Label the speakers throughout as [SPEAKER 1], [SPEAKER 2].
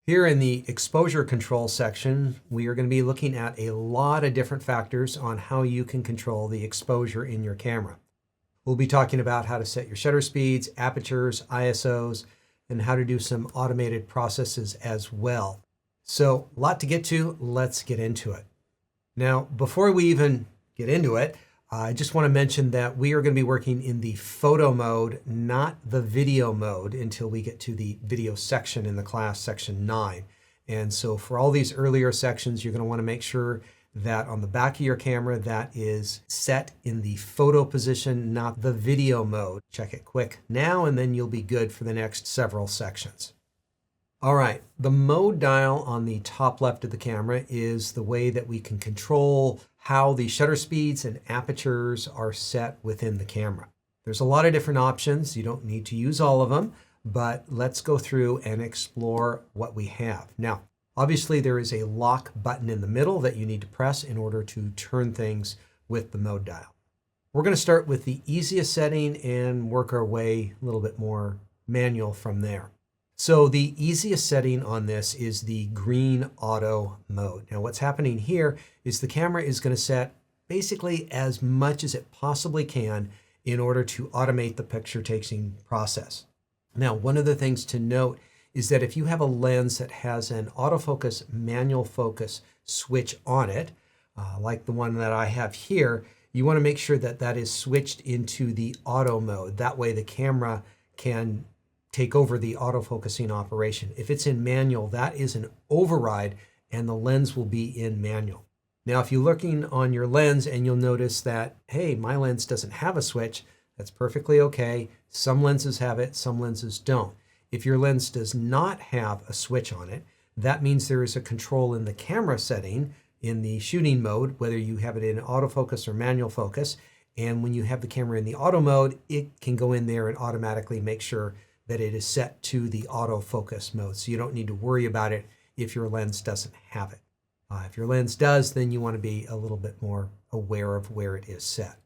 [SPEAKER 1] Here in the exposure control section, we are going to be looking at a lot of different factors on how you can control the exposure in your camera. We'll be talking about how to set your shutter speeds, apertures, ISOs, and how to do some automated processes as well. So a lot to get to. Let's get into it. Now, before we even get into it, I just want to mention that we are going to be working in the photo mode, not the video mode, until we get to the video section in the class, section 9. And so for all these earlier sections, you're going to want to make sure that on the back of your camera, that is set in the photo position, not the video mode. Check it quick now, and then you'll be good for the next several sections. All right, the mode dial on the top left of the camera is the way that we can control how the shutter speeds and apertures are set within the camera. There's a lot of different options. You don't need to use all of them, but let's go through and explore what we have. Now, obviously there is a lock button in the middle that you need to press in order to turn things with the mode dial. We're going to start with the easiest setting and work our way a little bit more manual from there. So the easiest setting on this is the green auto mode. Now what's happening here is the camera is going to set basically as much as it possibly can in order to automate the picture taking process. Now, one of the things to note is that if you have a lens that has an autofocus manual focus switch on it, like the one that I have here, you want to make sure that that is switched into the auto mode. That way the camera can take over the autofocusing operation. If it's in manual, that is an override and the lens will be in manual. Now, if you're looking on your lens and you'll notice that, hey, my lens doesn't have a switch, that's perfectly okay. Some lenses have it, some lenses don't. If your lens does not have a switch on it, that means there is a control in the camera setting in the shooting mode, whether you have it in autofocus or manual focus. And when you have the camera in the auto mode, it can go in there and automatically make sure that it is set to the autofocus mode. So you don't need to worry about it if your lens doesn't have it. If your lens does, then you want to be a little bit more aware of where it is set.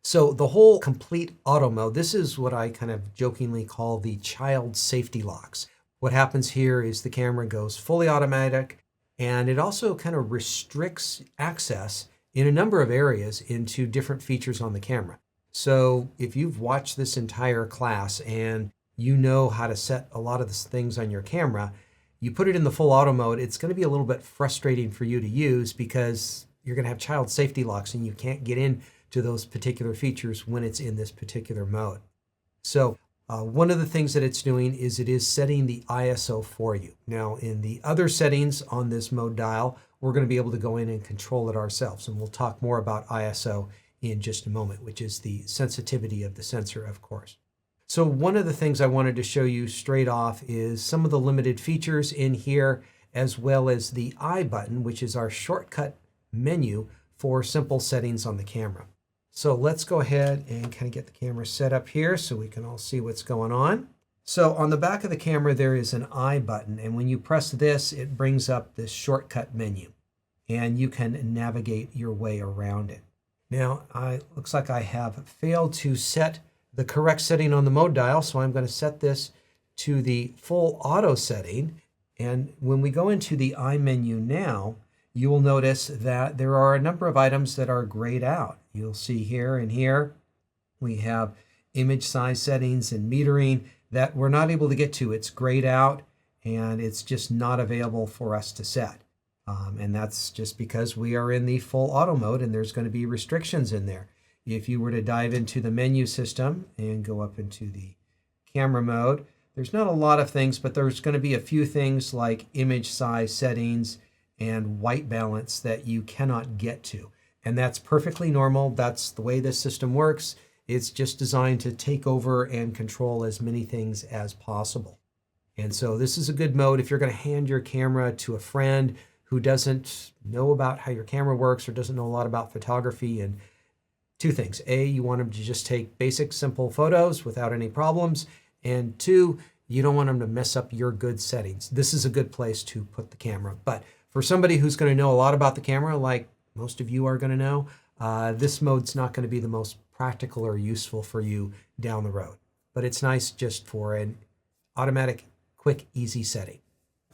[SPEAKER 1] So the whole complete auto mode, this is what I kind of jokingly call the child safety locks. What happens here is the camera goes fully automatic, and it also kind of restricts access in a number of areas into different features on the camera. So if you've watched this entire class and you know how to set a lot of the things on your camera, you put it in the full auto mode, it's going to be a little bit frustrating for you to use because you're going to have child safety locks and you can't get in to those particular features when it's in this particular mode. So one of the things that it's doing is it is setting the ISO for you. Now in the other settings on this mode dial, we're going to be able to go in and control it ourselves. And we'll talk more about ISO in just a moment, which is the sensitivity of the sensor, of course. So one of the things I wanted to show you straight off is some of the limited features in here, as well as the I button, which is our shortcut menu for simple settings on the camera. So let's go ahead and kind of get the camera set up here so we can all see what's going on. So on the back of the camera, there is an I button, and when you press this, it brings up this shortcut menu, and you can navigate your way around it. Now, looks like I have failed to set the correct setting on the mode dial, so I'm going to set this to the full auto setting. And when we go into the I menu now, you will notice that there are a number of items that are grayed out. You'll see here and here we have image size settings and metering that we're not able to get to. It's grayed out and it's just not available for us to set. And that's just because we are in the full auto mode and there's going to be restrictions in there. If you were to dive into the menu system and go up into the camera mode, there's not a lot of things, but there's going to be a few things like image size settings and white balance that you cannot get to. And that's perfectly normal. That's the way this system works. It's just designed to take over and control as many things as possible. And so this is a good mode if you're going to hand your camera to a friend who doesn't know about how your camera works or doesn't know a lot about photography. And two things. A, you want them to just take basic, simple photos without any problems. And two, you don't want them to mess up your good settings. This is a good place to put the camera. But for somebody who's going to know a lot about the camera, like most of you are going to know, this mode's not going to be the most practical or useful for you down the road. But it's nice just for an automatic, quick, easy setting.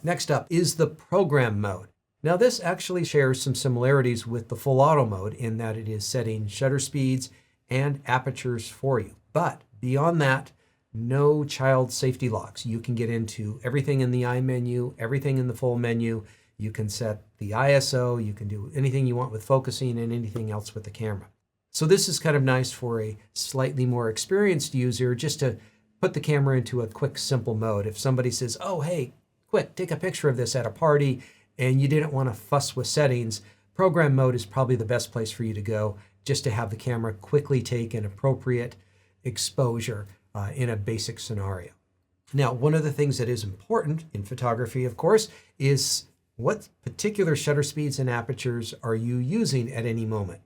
[SPEAKER 1] Next up is the program mode. Now this actually shares some similarities with the full auto mode in that it is setting shutter speeds and apertures for you. But beyond that, no child safety locks. You can get into everything in the I menu, everything in the full menu. You can set the ISO, you can do anything you want with focusing and anything else with the camera. So this is kind of nice for a slightly more experienced user just to put the camera into a quick, simple mode. If somebody says, oh, hey, quick, take a picture of this at a party, and you didn't want to fuss with settings, program mode is probably the best place for you to go just to have the camera quickly take an appropriate exposure in a basic scenario. Now, one of the things that is important in photography, of course, is what particular shutter speeds and apertures are you using at any moment.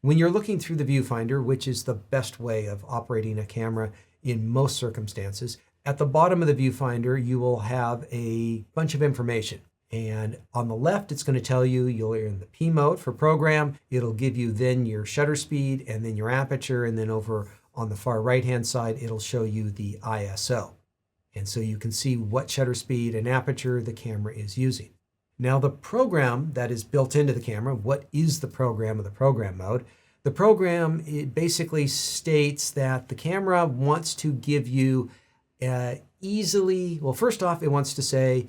[SPEAKER 1] When you're looking through the viewfinder, which is the best way of operating a camera in most circumstances, at the bottom of the viewfinder, you will have a bunch of information. And on the left, it's going to tell you you're in the P mode for program. It'll give you then your shutter speed and then your aperture. And then over on the far right-hand side, it'll show you the ISO. And so you can see what shutter speed and aperture the camera is using. Now the program that is built into the camera, what is the program of the program mode? The program, it basically states that the camera wants to give you well, first off, it wants to say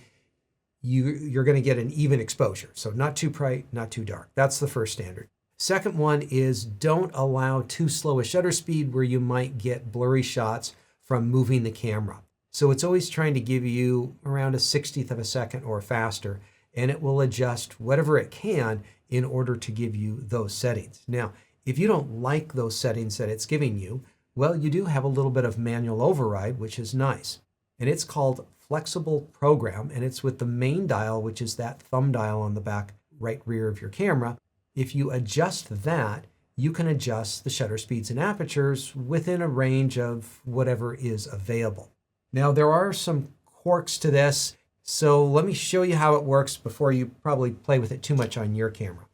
[SPEAKER 1] you're going to get an even exposure. So not too bright, not too dark. That's the first standard. Second one is don't allow too slow a shutter speed where you might get blurry shots from moving the camera. So it's always trying to give you around a 60th of a second or faster, and it will adjust whatever it can in order to give you those settings. Now, if you don't like those settings that it's giving you, well, you do have a little bit of manual override, which is nice. And it's called flexible program, and it's with the main dial, which is that thumb dial on the back right rear of your camera. If you adjust that, you can adjust the shutter speeds and apertures within a range of whatever is available. Now, there are some quirks to this, so let me show you how it works before you probably play with it too much on your camera.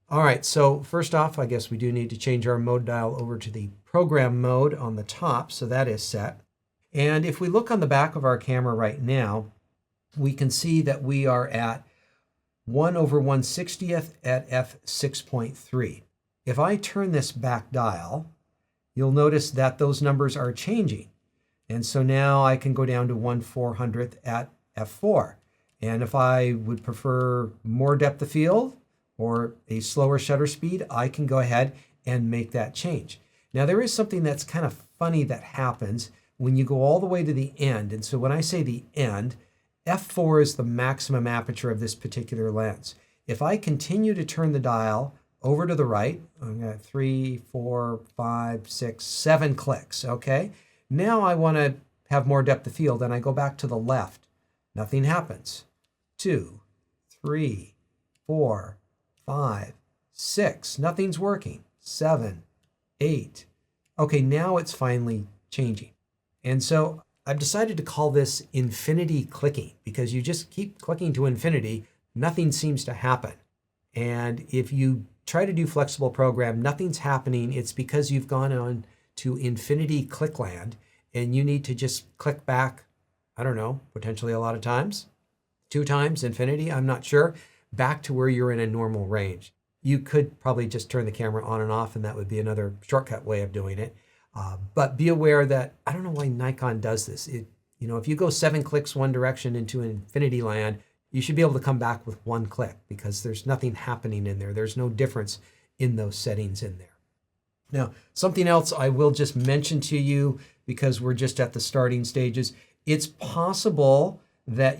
[SPEAKER 1] All right, so first off, I guess we do need to change our mode dial over to the program mode on the top, so that is set. And if we look on the back of our camera right now, we can see that we are at 1/160th at f6.3. If I turn this back dial, you'll notice that those numbers are changing. And so now I can go down to 1/400th at f4. And if I would prefer more depth of field or a slower shutter speed, I can go ahead and make that change. Now there is something that's kind of funny that happens when you go all the way to the end. And so when I say the end, f4 is the maximum aperture of this particular lens. If I continue to turn the dial over to the right, I'm going to 3, 4, 5, 6, 7 clicks, okay? Now I want to have more depth of field, and I go back to the left. Nothing happens. 2, 3, 4, 5, 6. Nothing's working. 7, 8. Okay, now it's finally changing. And so I've decided to call this infinity clicking because you just keep clicking to infinity, nothing seems to happen. And if you try to do flexible program, nothing's happening. It's because you've gone on to infinity click land and you need to just click back, I don't know, potentially a lot of times, 2 times infinity, I'm not sure, back to where you're in a normal range. You could probably just turn the camera on and off, and that would be another shortcut way of doing it. But be aware that, I don't know why Nikon does this. If you go 7 clicks one direction into infinity land, you should be able to come back with 1 click because there's nothing happening in there. There's no difference in those settings in there. Now, something else I will just mention to you because we're just at the starting stages. It's possible that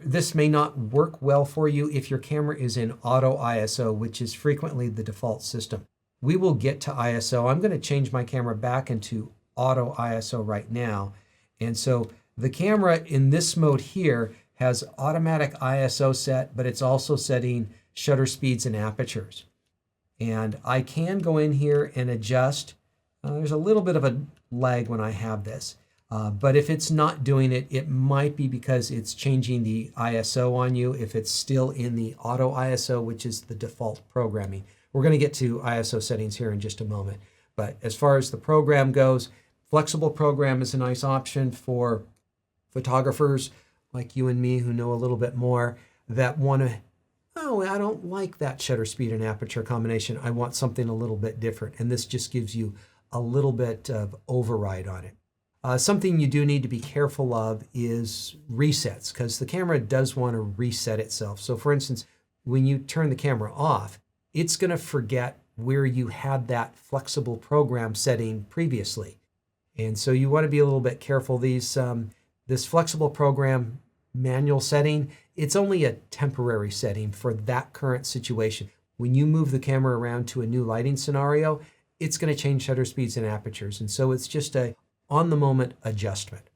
[SPEAKER 1] this may not work well for you if your camera is in auto ISO, which is frequently the default system. We will get to ISO. I'm going to change my camera back into auto ISO right now. And so the camera in this mode here has automatic ISO set, but it's also setting shutter speeds and apertures. And I can go in here and adjust. There's a little bit of a lag when I have this. But if it's not doing it, it might be because it's changing the ISO on you if it's still in the auto ISO, which is the default programming. We're going to get to ISO settings here in just a moment. But as far as the program goes, flexible program is a nice option for photographers like you and me who know a little bit more, that want to, oh, I don't like that shutter speed and aperture combination. I want something a little bit different. And this just gives you a little bit of override on it. Something you do need to be careful of is resets, because the camera does want to reset itself. So for instance, when you turn the camera off, it's going to forget where you had that flexible program setting previously. And so you want to be a little bit careful. This flexible program manual setting, it's only a temporary setting for that current situation. When you move the camera around to a new lighting scenario, it's going to change shutter speeds and apertures. And so it's just a on-the-moment adjustment.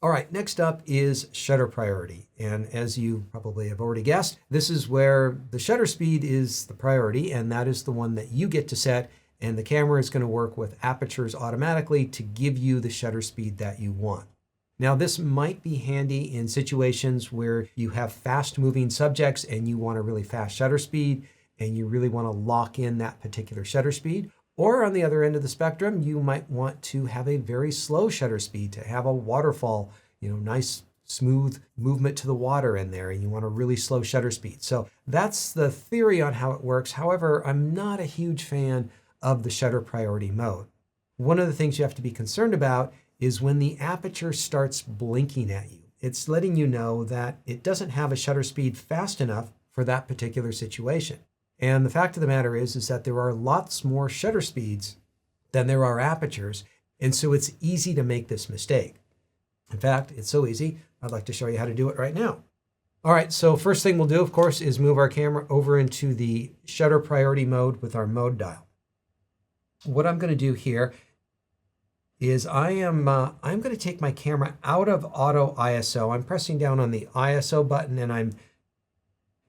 [SPEAKER 1] All right, next up is shutter priority. And as you probably have already guessed, this is where the shutter speed is the priority, and that is the one that you get to set, and the camera is going to work with apertures automatically to give you the shutter speed that you want. Now, this might be handy in situations where you have fast-moving subjects and you want a really fast shutter speed, and you really want to lock in that particular shutter speed. Or on the other end of the spectrum, you might want to have a very slow shutter speed to have a waterfall, nice smooth movement to the water in there, and you want a really slow shutter speed. So that's the theory on how it works. However, I'm not a huge fan of the shutter priority mode. One of the things you have to be concerned about is when the aperture starts blinking at you. It's letting you know that it doesn't have a shutter speed fast enough for that particular situation. And the fact of the matter is that there are lots more shutter speeds than there are apertures, and so it's easy to make this mistake. In fact, it's so easy, I'd like to show you how to do it right now. All right, so first thing we'll do, of course, is move our camera over into the shutter priority mode with our mode dial. What I'm going to do here is I'm going to take my camera out of auto ISO. I'm pressing down on the ISO button, and I'm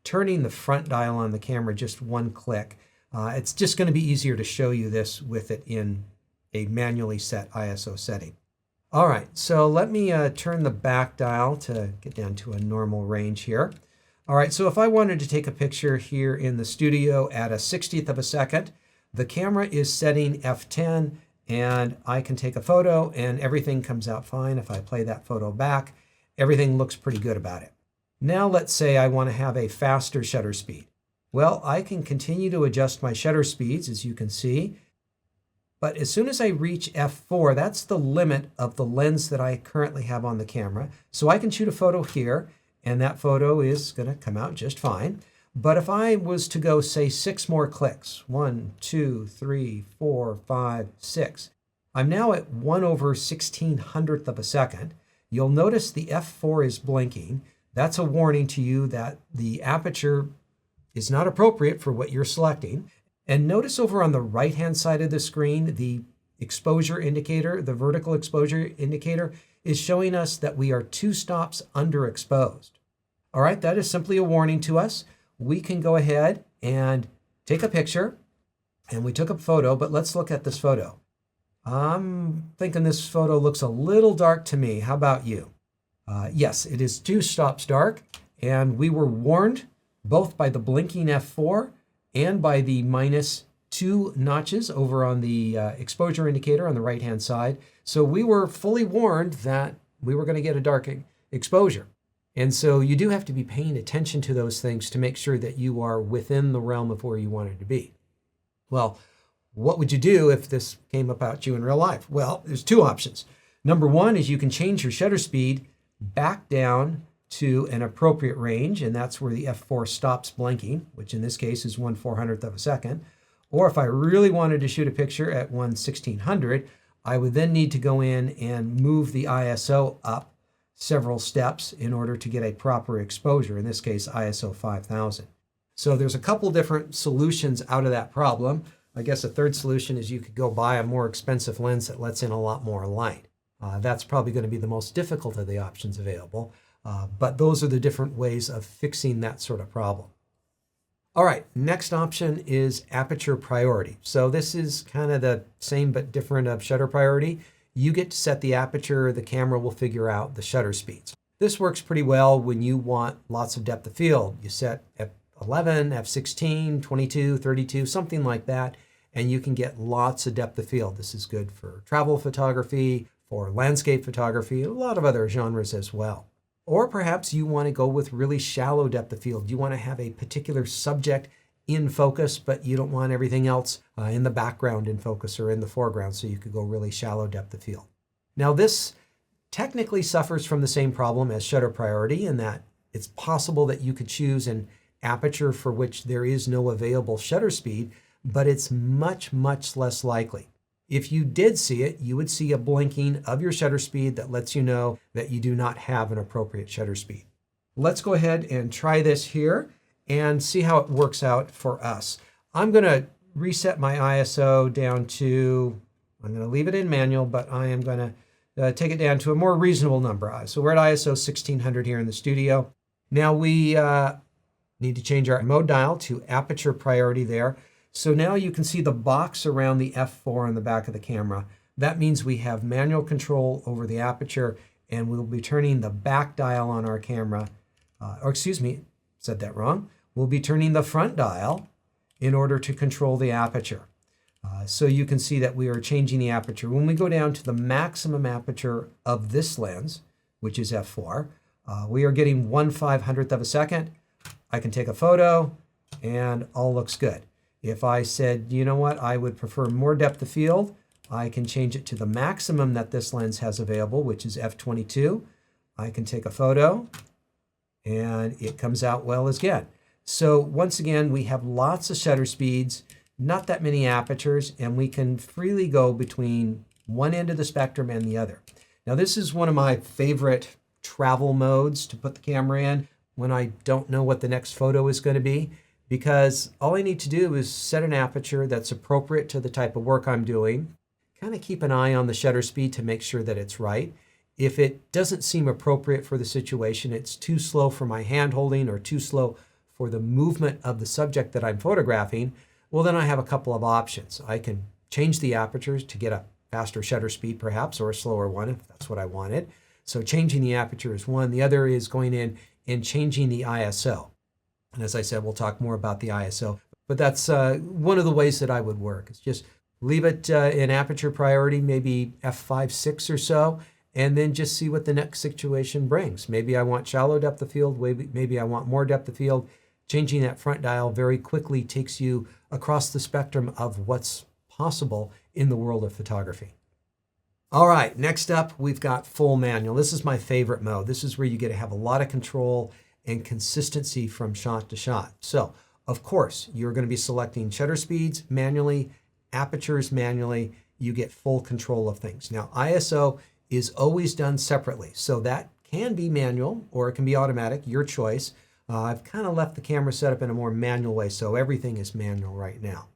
[SPEAKER 1] turning the front dial on the camera just one click. It's just going to be easier to show you this with it in a manually set ISO setting. All right, so let me turn the back dial to get down to a normal range here. All right, so if I wanted to take a picture here in the studio at a 60th of a second, the camera is setting f10, and I can take a photo and everything comes out fine. If I play that photo back, everything looks pretty good about it. Now let's say I want to have a faster shutter speed. Well, I can continue to adjust my shutter speeds, as you can see, but as soon as I reach f4, that's the limit of the lens that I currently have on the camera. So I can shoot a photo here, and that photo is going to come out just fine. But if I was to go, say, 6 more clicks, 1, 2, 3, 4, 5, 6, I'm now at 1/1600th of a second. You'll notice the f4 is blinking. That's a warning to you that the aperture is not appropriate for what you're selecting. And notice over on the right-hand side of the screen, the exposure indicator, the vertical exposure indicator, is showing us that we are 2 stops underexposed. All right, that is simply a warning to us. We can go ahead and take a picture, and we took a photo, but let's look at this photo. I'm thinking this photo looks a little dark to me. How about you? Yes, it is 2 stops dark, and we were warned both by the blinking f4 and by the -2 notches over on the exposure indicator on the right-hand side. So we were fully warned that we were going to get a dark exposure. And so you do have to be paying attention to those things to make sure that you are within the realm of where you wanted to be. Well, what would you do if this came about you in real life? Well, there's 2 options. Number 1 is you can change your shutter speed back down to an appropriate range, and that's where the f4 stops blinking, which in this case is 1/400th of a second. Or if I really wanted to shoot a picture at 1/1600, I would then need to go in and move the ISO up several steps in order to get a proper exposure, in this case ISO 5000. So there's a couple different solutions out of that problem. I guess a third solution is you could go buy a more expensive lens that lets in a lot more light. That's probably going to be the most difficult of the options available, but those are the different ways of fixing that sort of problem. All right, next option is aperture priority. So this is kind of the same but different of shutter priority. You get to set the aperture, the camera will figure out the shutter speeds. This works pretty well when you want lots of depth of field. You set f11, f16, 22, 32, something like that, and you can get lots of depth of field. This is good for travel photography, for landscape photography, a lot of other genres as well. Or perhaps you want to go with really shallow depth of field. You want to have a particular subject in focus, but you don't want everything else in the background in focus or in the foreground, so you could go really shallow depth of field. Now this technically suffers from the same problem as shutter priority in that it's possible that you could choose an aperture for which there is no available shutter speed, but it's much, much less likely. If you did see it, you would see a blinking of your shutter speed that lets you know that you do not have an appropriate shutter speed. Let's go ahead and try this here and see how it works out for us. I'm going to reset my ISO down to, I'm going to leave it in manual, but I am going to take it down to a more reasonable number. So we're at ISO 1600 here in the studio. Now we need to change our mode dial to aperture priority there. So now you can see the box around the f4 on the back of the camera. That means we have manual control over the aperture, and we'll be turning the back dial on our camera, said that wrong. We'll be turning the front dial in order to control the aperture. So you can see that we are changing the aperture. When we go down to the maximum aperture of this lens, which is f4, we are getting 1/500th of a second. I can take a photo and all looks good. If I said, you know what, I would prefer more depth of field, I can change it to the maximum that this lens has available, which is f22. I can take a photo and it comes out well again. So once again, we have lots of shutter speeds, not that many apertures, and we can freely go between one end of the spectrum and the other. Now this is one of my favorite travel modes to put the camera in when I don't know what the next photo is going to be, because all I need to do is set an aperture that's appropriate to the type of work I'm doing, kind of keep an eye on the shutter speed to make sure that it's right. If it doesn't seem appropriate for the situation, it's too slow for my hand holding or too slow for the movement of the subject that I'm photographing, well then I have a couple of options. I can change the apertures to get a faster shutter speed perhaps, or a slower one if that's what I wanted. So changing the aperture is one. The other is going in and changing the ISO. And as I said, we'll talk more about the ISO, but that's one of the ways that I would work. It's just leave it in aperture priority, maybe f5, 6 or so, and then just see what the next situation brings. Maybe I want shallow depth of field, maybe I want more depth of field. Changing that front dial very quickly takes you across the spectrum of what's possible in the world of photography. All right, next up, we've got full manual. This is my favorite mode. This is where you get to have a lot of control and consistency from shot to shot. So, of course, you're going to be selecting shutter speeds manually, apertures manually. You get full control of things. Now, ISO is always done separately. So that can be manual or it can be automatic, your choice. I've kind of left the camera set up in a more manual way, so everything is manual right now.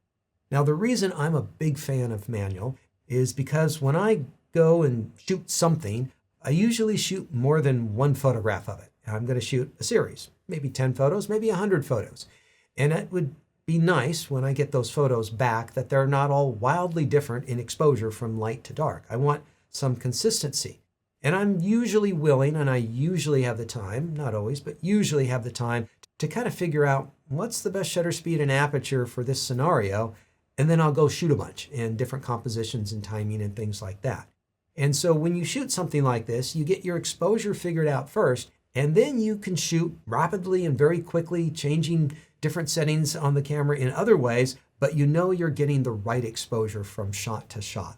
[SPEAKER 1] Now, the reason I'm a big fan of manual is because when I go and shoot something, I usually shoot more than one photograph of it. I'm going to shoot a series, maybe 10 photos, maybe 100 photos. And it would be nice when I get those photos back that they're not all wildly different in exposure from light to dark. I want some consistency. And I'm usually willing, and I usually have the time, not always, but usually have the time to kind of figure out what's the best shutter speed and aperture for this scenario. And then I'll go shoot a bunch in different compositions and timing and things like that. And so when you shoot something like this, you get your exposure figured out first, and then you can shoot rapidly and very quickly, changing different settings on the camera in other ways, but you know you're getting the right exposure from shot to shot.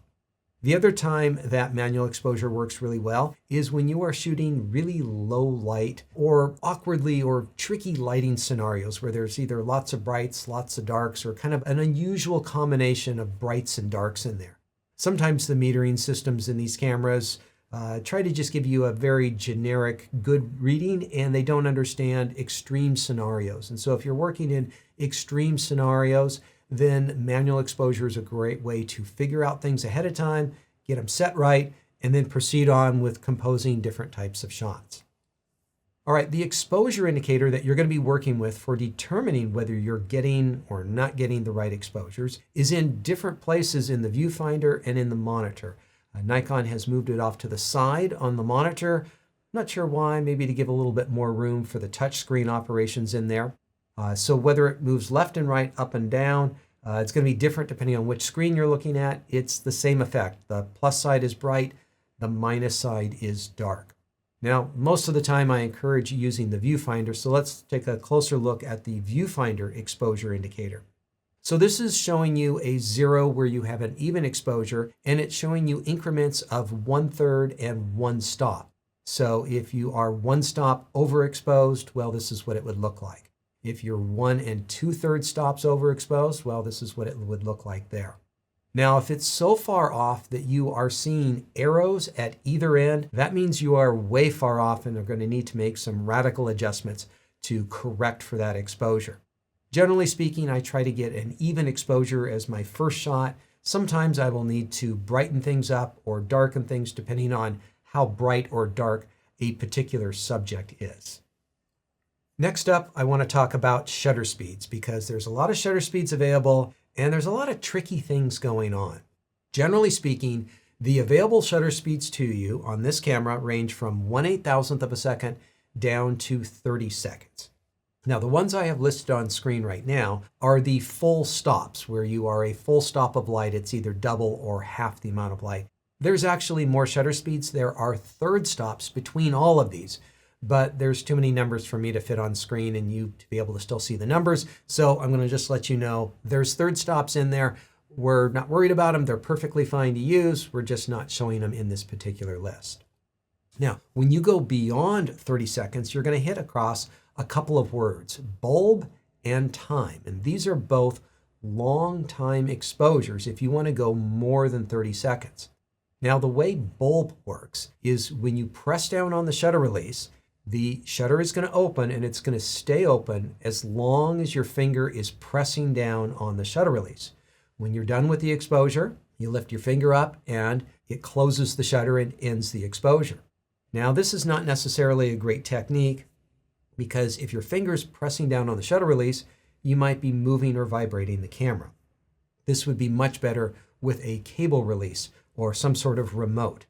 [SPEAKER 1] The other time that manual exposure works really well is when you are shooting really low light or awkwardly or tricky lighting scenarios where there's either lots of brights, lots of darks, or kind of an unusual combination of brights and darks in there. Sometimes the metering systems in these cameras try to just give you a very generic good reading, and they don't understand extreme scenarios. And so if you're working in extreme scenarios, then manual exposure is a great way to figure out things ahead of time, get them set right, and then proceed on with composing different types of shots. All right, the exposure indicator that you're going to be working with for determining whether you're getting or not getting the right exposures is in different places in the viewfinder and in the monitor. Nikon has moved it off to the side on the monitor. Not sure why, maybe to give a little bit more room for the touchscreen operations in there. So whether it moves left and right, up and down, it's going to be different depending on which screen you're looking at. It's the same effect. The plus side is bright, the minus side is dark. Now, most of the time I encourage using the viewfinder, so let's take a closer look at the viewfinder exposure indicator. So this is showing you a 0 where you have an even exposure, and it's showing you increments of 1/3 and 1 stop. So if you are 1 stop overexposed, well, this is what it would look like. If you're 1 2/3 stops overexposed, well, this is what it would look like there. Now, if it's so far off that you are seeing arrows at either end, that means you are way far off and are going to need to make some radical adjustments to correct for that exposure. Generally speaking, I try to get an even exposure as my first shot. Sometimes I will need to brighten things up or darken things depending on how bright or dark a particular subject is. Next up, I want to talk about shutter speeds because there's a lot of shutter speeds available and there's a lot of tricky things going on. Generally speaking, the available shutter speeds to you on this camera range from 1/8,000th of a second down to 30 seconds. Now, the ones I have listed on screen right now are the full stops, where you are a full stop of light. It's either double or half the amount of light. There's actually more shutter speeds. There are third stops between all of these, but there's too many numbers for me to fit on screen and you to be able to still see the numbers. So I'm going to just let you know there's third stops in there. We're not worried about them. They're perfectly fine to use. We're just not showing them in this particular list. Now, when you go beyond 30 seconds, you're going to hit across a couple of words, bulb and time. And these are both long time exposures if you want to go more than 30 seconds. Now, the way bulb works is when you press down on the shutter release, the shutter is going to open and it's going to stay open as long as your finger is pressing down on the shutter release. When you're done with the exposure, you lift your finger up and it closes the shutter and ends the exposure. Now, this is not necessarily a great technique because if your finger is pressing down on the shutter release, you might be moving or vibrating the camera. This would be much better with a cable release or some sort of remote.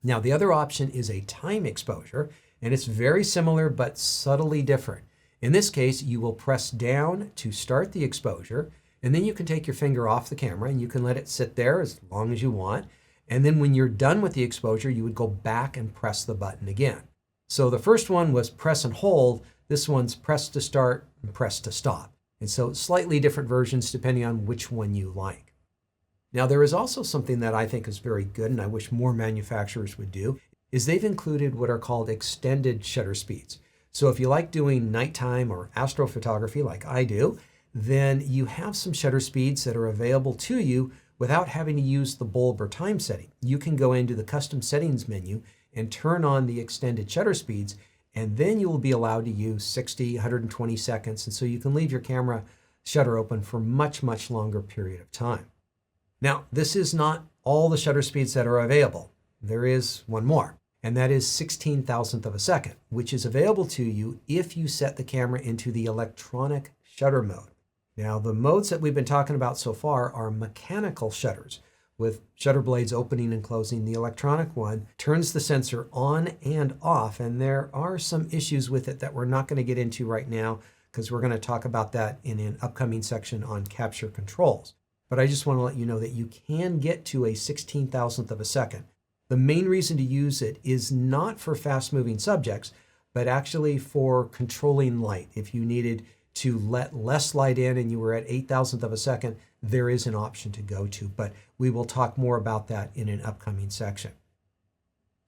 [SPEAKER 1] Now, the other option is a time exposure, and it's very similar but subtly different. In this case, you will press down to start the exposure, and then you can take your finger off the camera and you can let it sit there as long as you want. And then when you're done with the exposure, you would go back and press the button again. So the first one was press and hold. This one's press to start and press to stop. And so slightly different versions depending on which one you like. Now, there is also something that I think is very good and I wish more manufacturers would do, is they've included what are called extended shutter speeds. So if you like doing nighttime or astrophotography like I do, then you have some shutter speeds that are available to you without having to use the bulb or time setting. You can go into the custom settings menu and turn on the extended shutter speeds, and then you will be allowed to use 60, 120 seconds. And so you can leave your camera shutter open for much, much longer period of time. Now, this is not all the shutter speeds that are available. There is one more, and that is 16,000th of a second, which is available to you if you set the camera into the electronic shutter mode. Now, the modes that we've been talking about so far are mechanical shutters, with shutter blades opening and closing. The electronic one turns the sensor on and off, and there are some issues with it that we're not going to get into right now because we're going to talk about that in an upcoming section on capture controls. But I just want to let you know that you can get to a 16,000th of a second. The main reason to use it is not for fast-moving subjects, but actually for controlling light. If you needed to let less light in and you were at 8,000th of a second, there is an option to go to, but we will talk more about that in an upcoming section.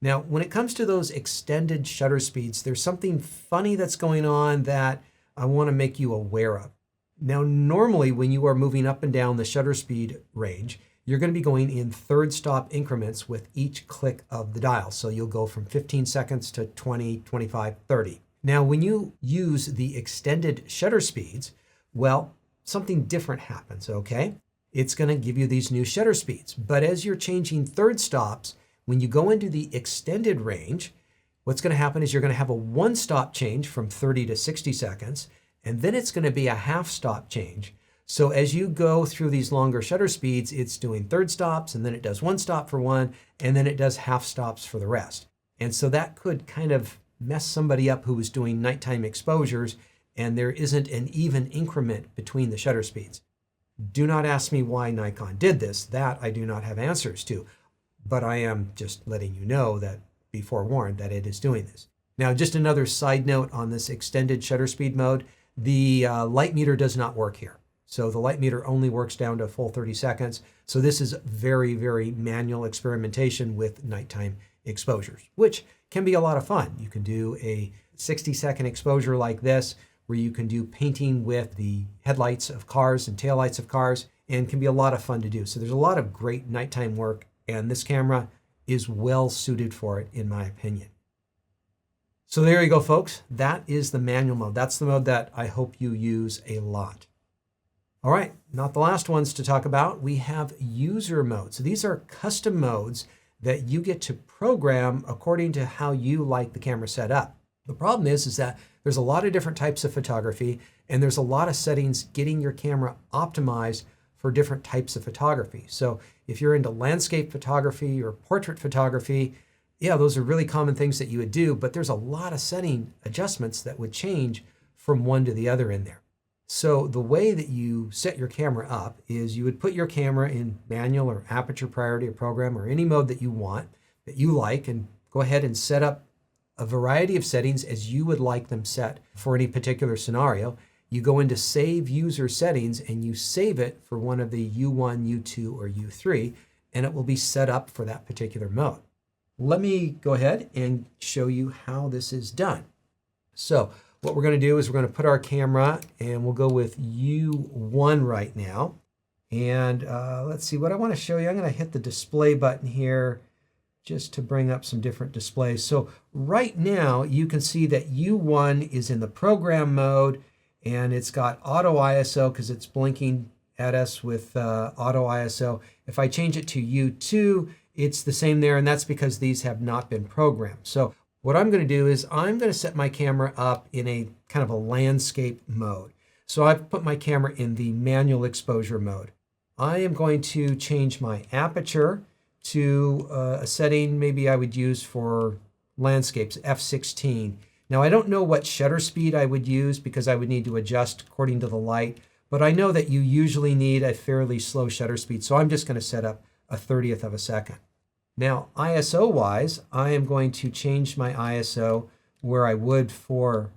[SPEAKER 1] Now, when it comes to those extended shutter speeds, there's something funny that's going on that I want to make you aware of. Now, normally when you are moving up and down the shutter speed range, you're going to be going in third stop increments with each click of the dial. So you'll go from 15 seconds to 20, 25, 30. Now, when you use the extended shutter speeds, well, something different happens, okay? It's going to give you these new shutter speeds. But as you're changing third stops, when you go into the extended range, what's going to happen is you're going to have a one-stop change from 30 to 60 seconds, and then it's going to be a half-stop change. So as you go through these longer shutter speeds, it's doing third stops, and then it does one stop for one, and then it does half stops for the rest. And so that could kind of mess somebody up who was doing nighttime exposures, and there isn't an even increment between the shutter speeds. Do not ask me why Nikon did this. That I do not have answers to. But I am just letting you know that be forewarned that it is doing this. Now, just another side note on this extended shutter speed mode, the light meter does not work here. So the light meter only works down to a full 30 seconds. So this is very, very manual experimentation with nighttime exposures, which can be a lot of fun. You can do a 60-second exposure like this, where you can do painting with the headlights of cars and taillights of cars, and can be a lot of fun to do. So there's a lot of great nighttime work, and this camera is well suited for it, in my opinion. So there you go, folks. That is the manual mode. That's the mode that I hope you use a lot. All right, not the last ones to talk about. We have user modes. So these are custom modes that you get to program according to how you like the camera set up. The problem is that there's a lot of different types of photography, and there's a lot of settings getting your camera optimized for different types of photography. So if you're into landscape photography or portrait photography, yeah, those are really common things that you would do, but there's a lot of setting adjustments that would change from one to the other in there. So the way that you set your camera up is you would put your camera in manual or aperture priority or program or any mode that you want, that you like, and go ahead and set up a variety of settings as you would like them set for any particular scenario. You go into Save User Settings and you save it for one of the U1, U2, or U3, and it will be set up for that particular mode. Let me go ahead and show you how this is done. So what we're going to do is we're going to put our camera, and we'll go with U1 right now. And let's see what I want to show you. I'm going to hit the display button here just to bring up some different displays. So right now you can see that U1 is in the program mode, and it's got auto ISO because it's blinking at us with auto ISO. If I change it to U2, it's the same there, and that's because these have not been programmed. So what I'm going to do is I'm going to set my camera up in a kind of a landscape mode. So I've put my camera in the manual exposure mode. I am going to change my aperture to a setting maybe I would use for landscapes, f16. Now I don't know what shutter speed I would use because I would need to adjust according to the light, but I know that you usually need a fairly slow shutter speed, so I'm just going to set up a 30th of a second. Now ISO wise, I am going to change my ISO where I would for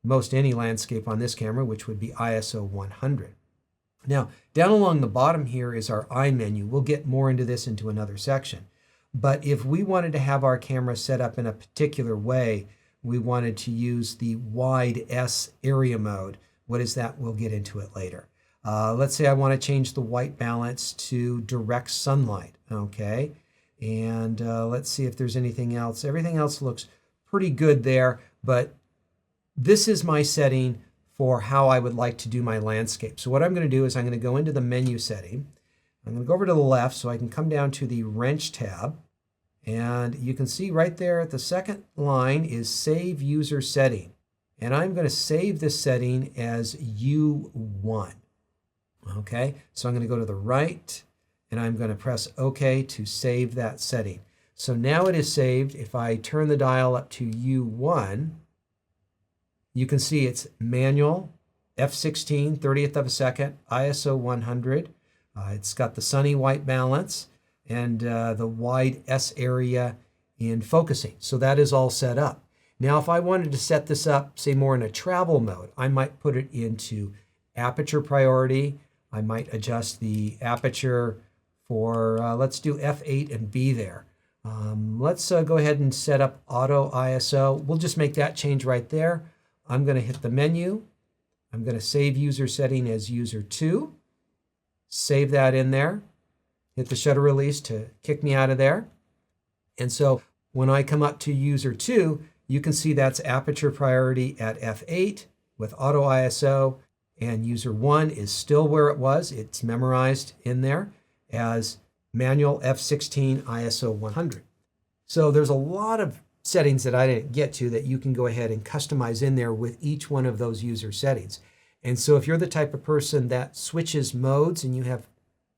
[SPEAKER 1] most any landscape on this camera, which would be ISO 100. Now, down along the bottom here is our I menu. We'll get more into this into another section. But if we wanted to have our camera set up in a particular way, we wanted to use the wide S area mode. What is that? We'll get into it later. Let's say I want to change the white balance to direct sunlight, okay? And let's see if there's anything else. Everything else looks pretty good there, but this is my setting for how I would like to do my landscape. So what I'm going to do is I'm going to go into the menu setting. I'm going to go over to the left so I can come down to the wrench tab. And you can see right there at the second line is Save User Setting. And I'm going to save this setting as U1. Okay, so I'm going to go to the right and I'm going to press OK to save that setting. So now it is saved. If I turn the dial up to U1, you can see it's manual, f16, 30th of a second, ISO 100. It's got the sunny white balance and the wide S area in focusing. So that is all set up. Now, if I wanted to set this up, say more in a travel mode, I might put it into aperture priority. I might adjust the aperture for, let's do f8 and B there. Let's go ahead and set up auto ISO. We'll just make that change right there. I'm going to hit the menu. I'm going to save user setting as user 2. Save that in there. Hit the shutter release to kick me out of there. And so when I come up to user 2, you can see that's aperture priority at f8 with auto ISO, and user 1 is still where it was. It's memorized in there as manual f16 ISO 100. So there's a lot of settings that I didn't get to that you can go ahead and customize in there with each one of those user settings. And so if you're the type of person that switches modes and you have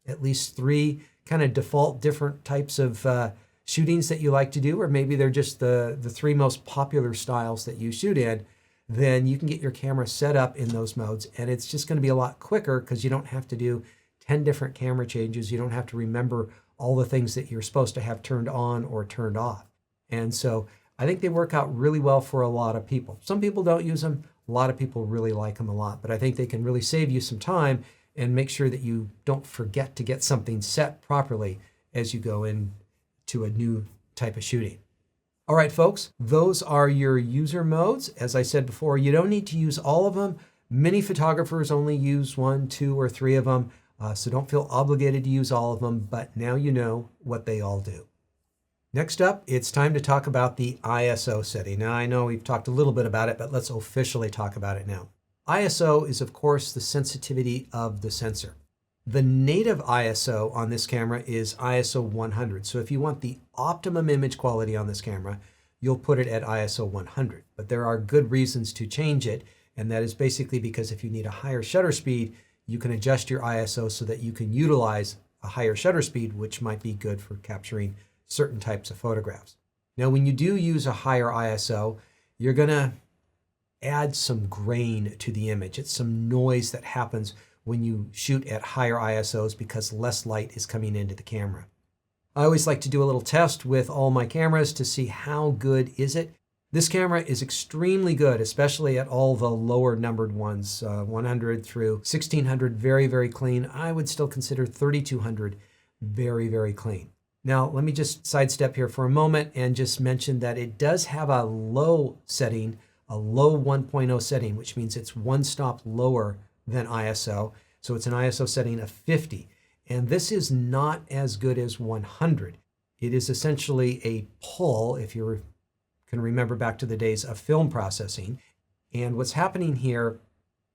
[SPEAKER 1] at least 3 kind of default different types of shootings that you like to do, or maybe they're just the 3 most popular styles that you shoot in, then you can get your camera set up in those modes. And it's just going to be a lot quicker because you don't have to do 10 different camera changes. You don't have to remember all the things that you're supposed to have turned on or turned off. And so I think they work out really well for a lot of people. Some people don't use them. A lot of people really like them a lot, but I think they can really save you some time and make sure that you don't forget to get something set properly as you go into a new type of shooting. All right, folks, those are your user modes. As I said before, you don't need to use all of them. Many photographers only use 1, 2, or 3 of them, so don't feel obligated to use all of them, but now you know what they all do. Next up, it's time to talk about the ISO setting. Now, I know we've talked a little bit about it, but let's officially talk about it now. ISO is, of course, the sensitivity of the sensor. The native ISO on this camera is ISO 100. So if you want the optimum image quality on this camera, you'll put it at ISO 100. But there are good reasons to change it, and that is basically because if you need a higher shutter speed, you can adjust your ISO so that you can utilize a higher shutter speed, which might be good for capturing certain types of photographs. Now, when you do use a higher ISO, you're going to add some grain to the image. It's some noise that happens when you shoot at higher ISOs because less light is coming into the camera. I always like to do a little test with all my cameras to see how good is it. This camera is extremely good, especially at all the lower numbered ones, 100 through 1600, very, very clean. I would still consider 3200 very, very clean. Now, let me just sidestep here for a moment and just mention that it does have a low setting, a low 1.0 setting, which means it's one stop lower than ISO. So it's an ISO setting of 50. And this is not as good as 100. It is essentially a pull, if you can remember back to the days of film processing. And what's happening here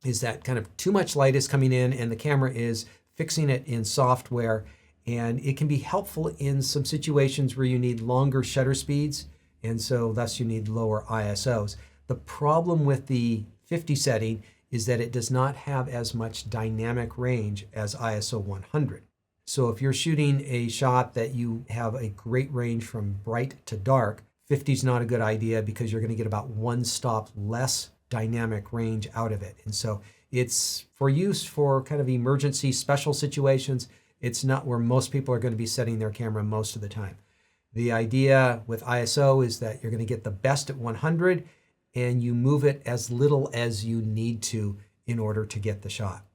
[SPEAKER 1] is that kind of too much light is coming in and the camera is fixing it in software. And it can be helpful in some situations where you need longer shutter speeds, and so thus you need lower ISOs. The problem with the 50 setting is that it does not have as much dynamic range as ISO 100. So if you're shooting a shot that you have a great range from bright to dark, 50 is not a good idea because you're going to get about one stop less dynamic range out of it. And so it's for use for kind of emergency special situations. It's not where most people are going to be setting their camera most of the time. The idea with ISO is that you're going to get the best at 100 and you move it as little as you need to in order to get the shot.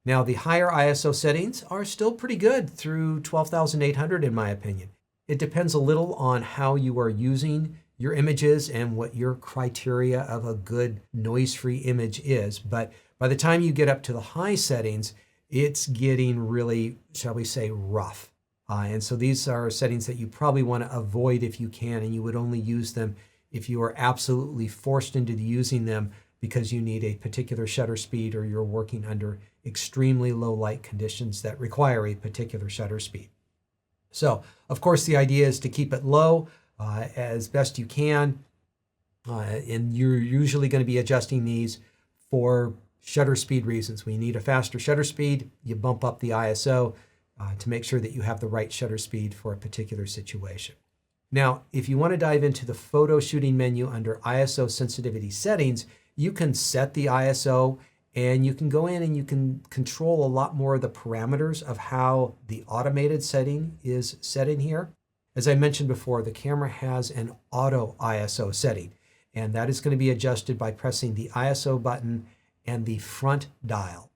[SPEAKER 1] Now, the higher ISO settings are still pretty good through 12,800 in my opinion. It depends a little on how you are using your images and what your criteria of a good noise-free image is. But by the time you get up to the high settings, it's getting really, shall we say, rough. And so these are settings that you probably want to avoid if you can, and you would only use them if you are absolutely forced into using them because you need a particular shutter speed or you're working under extremely low light conditions that require a particular shutter speed. So, of course, the idea is to keep it low as best you can, and you're usually going to be adjusting these for shutter speed reasons. When you need a faster shutter speed, you bump up the ISO to make sure that you have the right shutter speed for a particular situation. Now, if you want to dive into the photo shooting menu under ISO sensitivity settings, you can set the ISO and you can go in and you can control a lot more of the parameters of how the automated setting is set in here. As I mentioned before, the camera has an auto ISO setting, and that is going to be adjusted by pressing the ISO button and the front dial,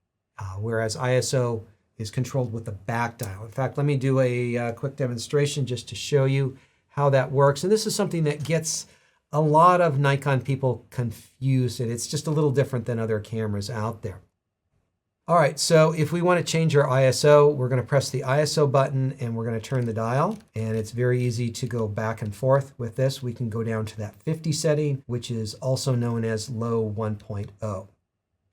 [SPEAKER 1] whereas ISO is controlled with the back dial. In fact, let me do a quick demonstration just to show you how that works. And this is something that gets a lot of Nikon people confused, and it's just a little different than other cameras out there. All right, so if we want to change our ISO, we're going to press the ISO button and we're going to turn the dial. And it's very easy to go back and forth with this. We can go down to that 50 setting, which is also known as low 1.0.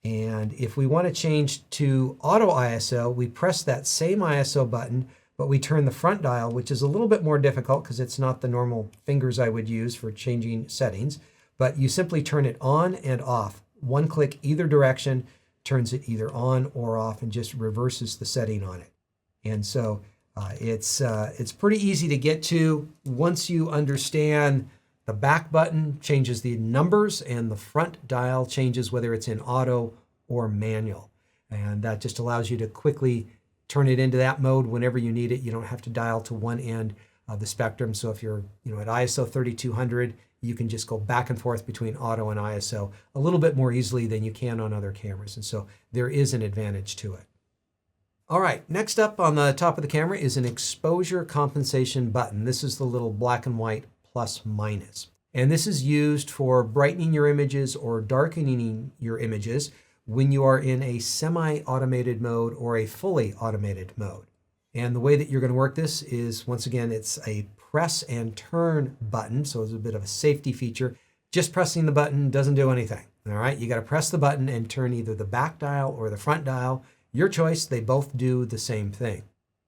[SPEAKER 1] And if we want to change to auto ISO, we press that same ISO button, but we turn the front dial, which is a little bit more difficult because it's not the normal fingers I would use for changing settings, but you simply turn it on and off. One click either direction turns it either on or off and just reverses the setting on it. And so it's pretty easy to get to once you understand. The back button changes the numbers and the front dial changes whether it's in auto or manual. And that just allows you to quickly turn it into that mode whenever you need it. You don't have to dial to one end the spectrum. So if you're at ISO 3200, you can just go back and forth between auto and ISO a little bit more easily than you can on other cameras. And so there is an advantage to it. All right, next up on the top of the camera is an exposure compensation button. This is the little black and white plus minus. And this is used for brightening your images or darkening your images when you are in a semi-automated mode or a fully automated mode. And the way that you're going to work this is, once again, it's a press and turn button. So it's a bit of a safety feature. Just pressing the button doesn't do anything. All right, you got to press the button and turn either the back dial or the front dial. Your choice, they both do the same thing.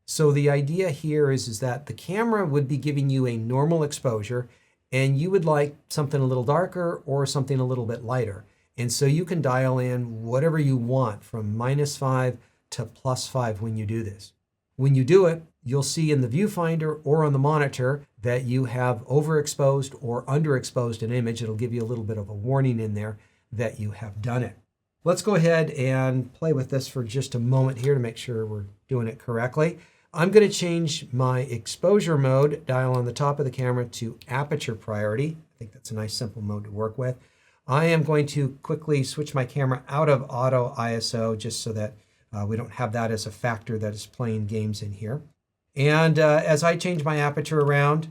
[SPEAKER 1] So the idea here is that the camera would be giving you a normal exposure and you would like something a little darker or something a little bit lighter. And so you can dial in whatever you want from -5 to +5 when you do this. When you do it, you'll see in the viewfinder or on the monitor that you have overexposed or underexposed an image. It'll give you a little bit of a warning in there that you have done it. Let's go ahead and play with this for just a moment here to make sure we're doing it correctly. I'm going to change my exposure mode dial on the top of the camera to aperture priority. I think that's a nice simple mode to work with. I am going to quickly switch my camera out of auto ISO just so that we don't have that as a factor that is playing games in here. And as I change my aperture around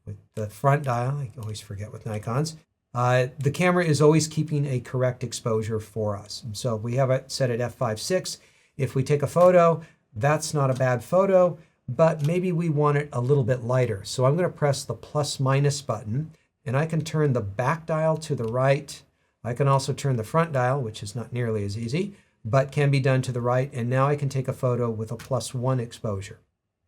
[SPEAKER 1] with the front dial, I always forget with Nikons, the camera is always keeping a correct exposure for us. And so we have it set at f5.6. If we take a photo, that's not a bad photo, but maybe we want it a little bit lighter. So I'm going to press the +- button, and I can turn the back dial to the right. I can also turn the front dial, which is not nearly as easy, but can be done to the right. And now I can take a photo with a +1 exposure.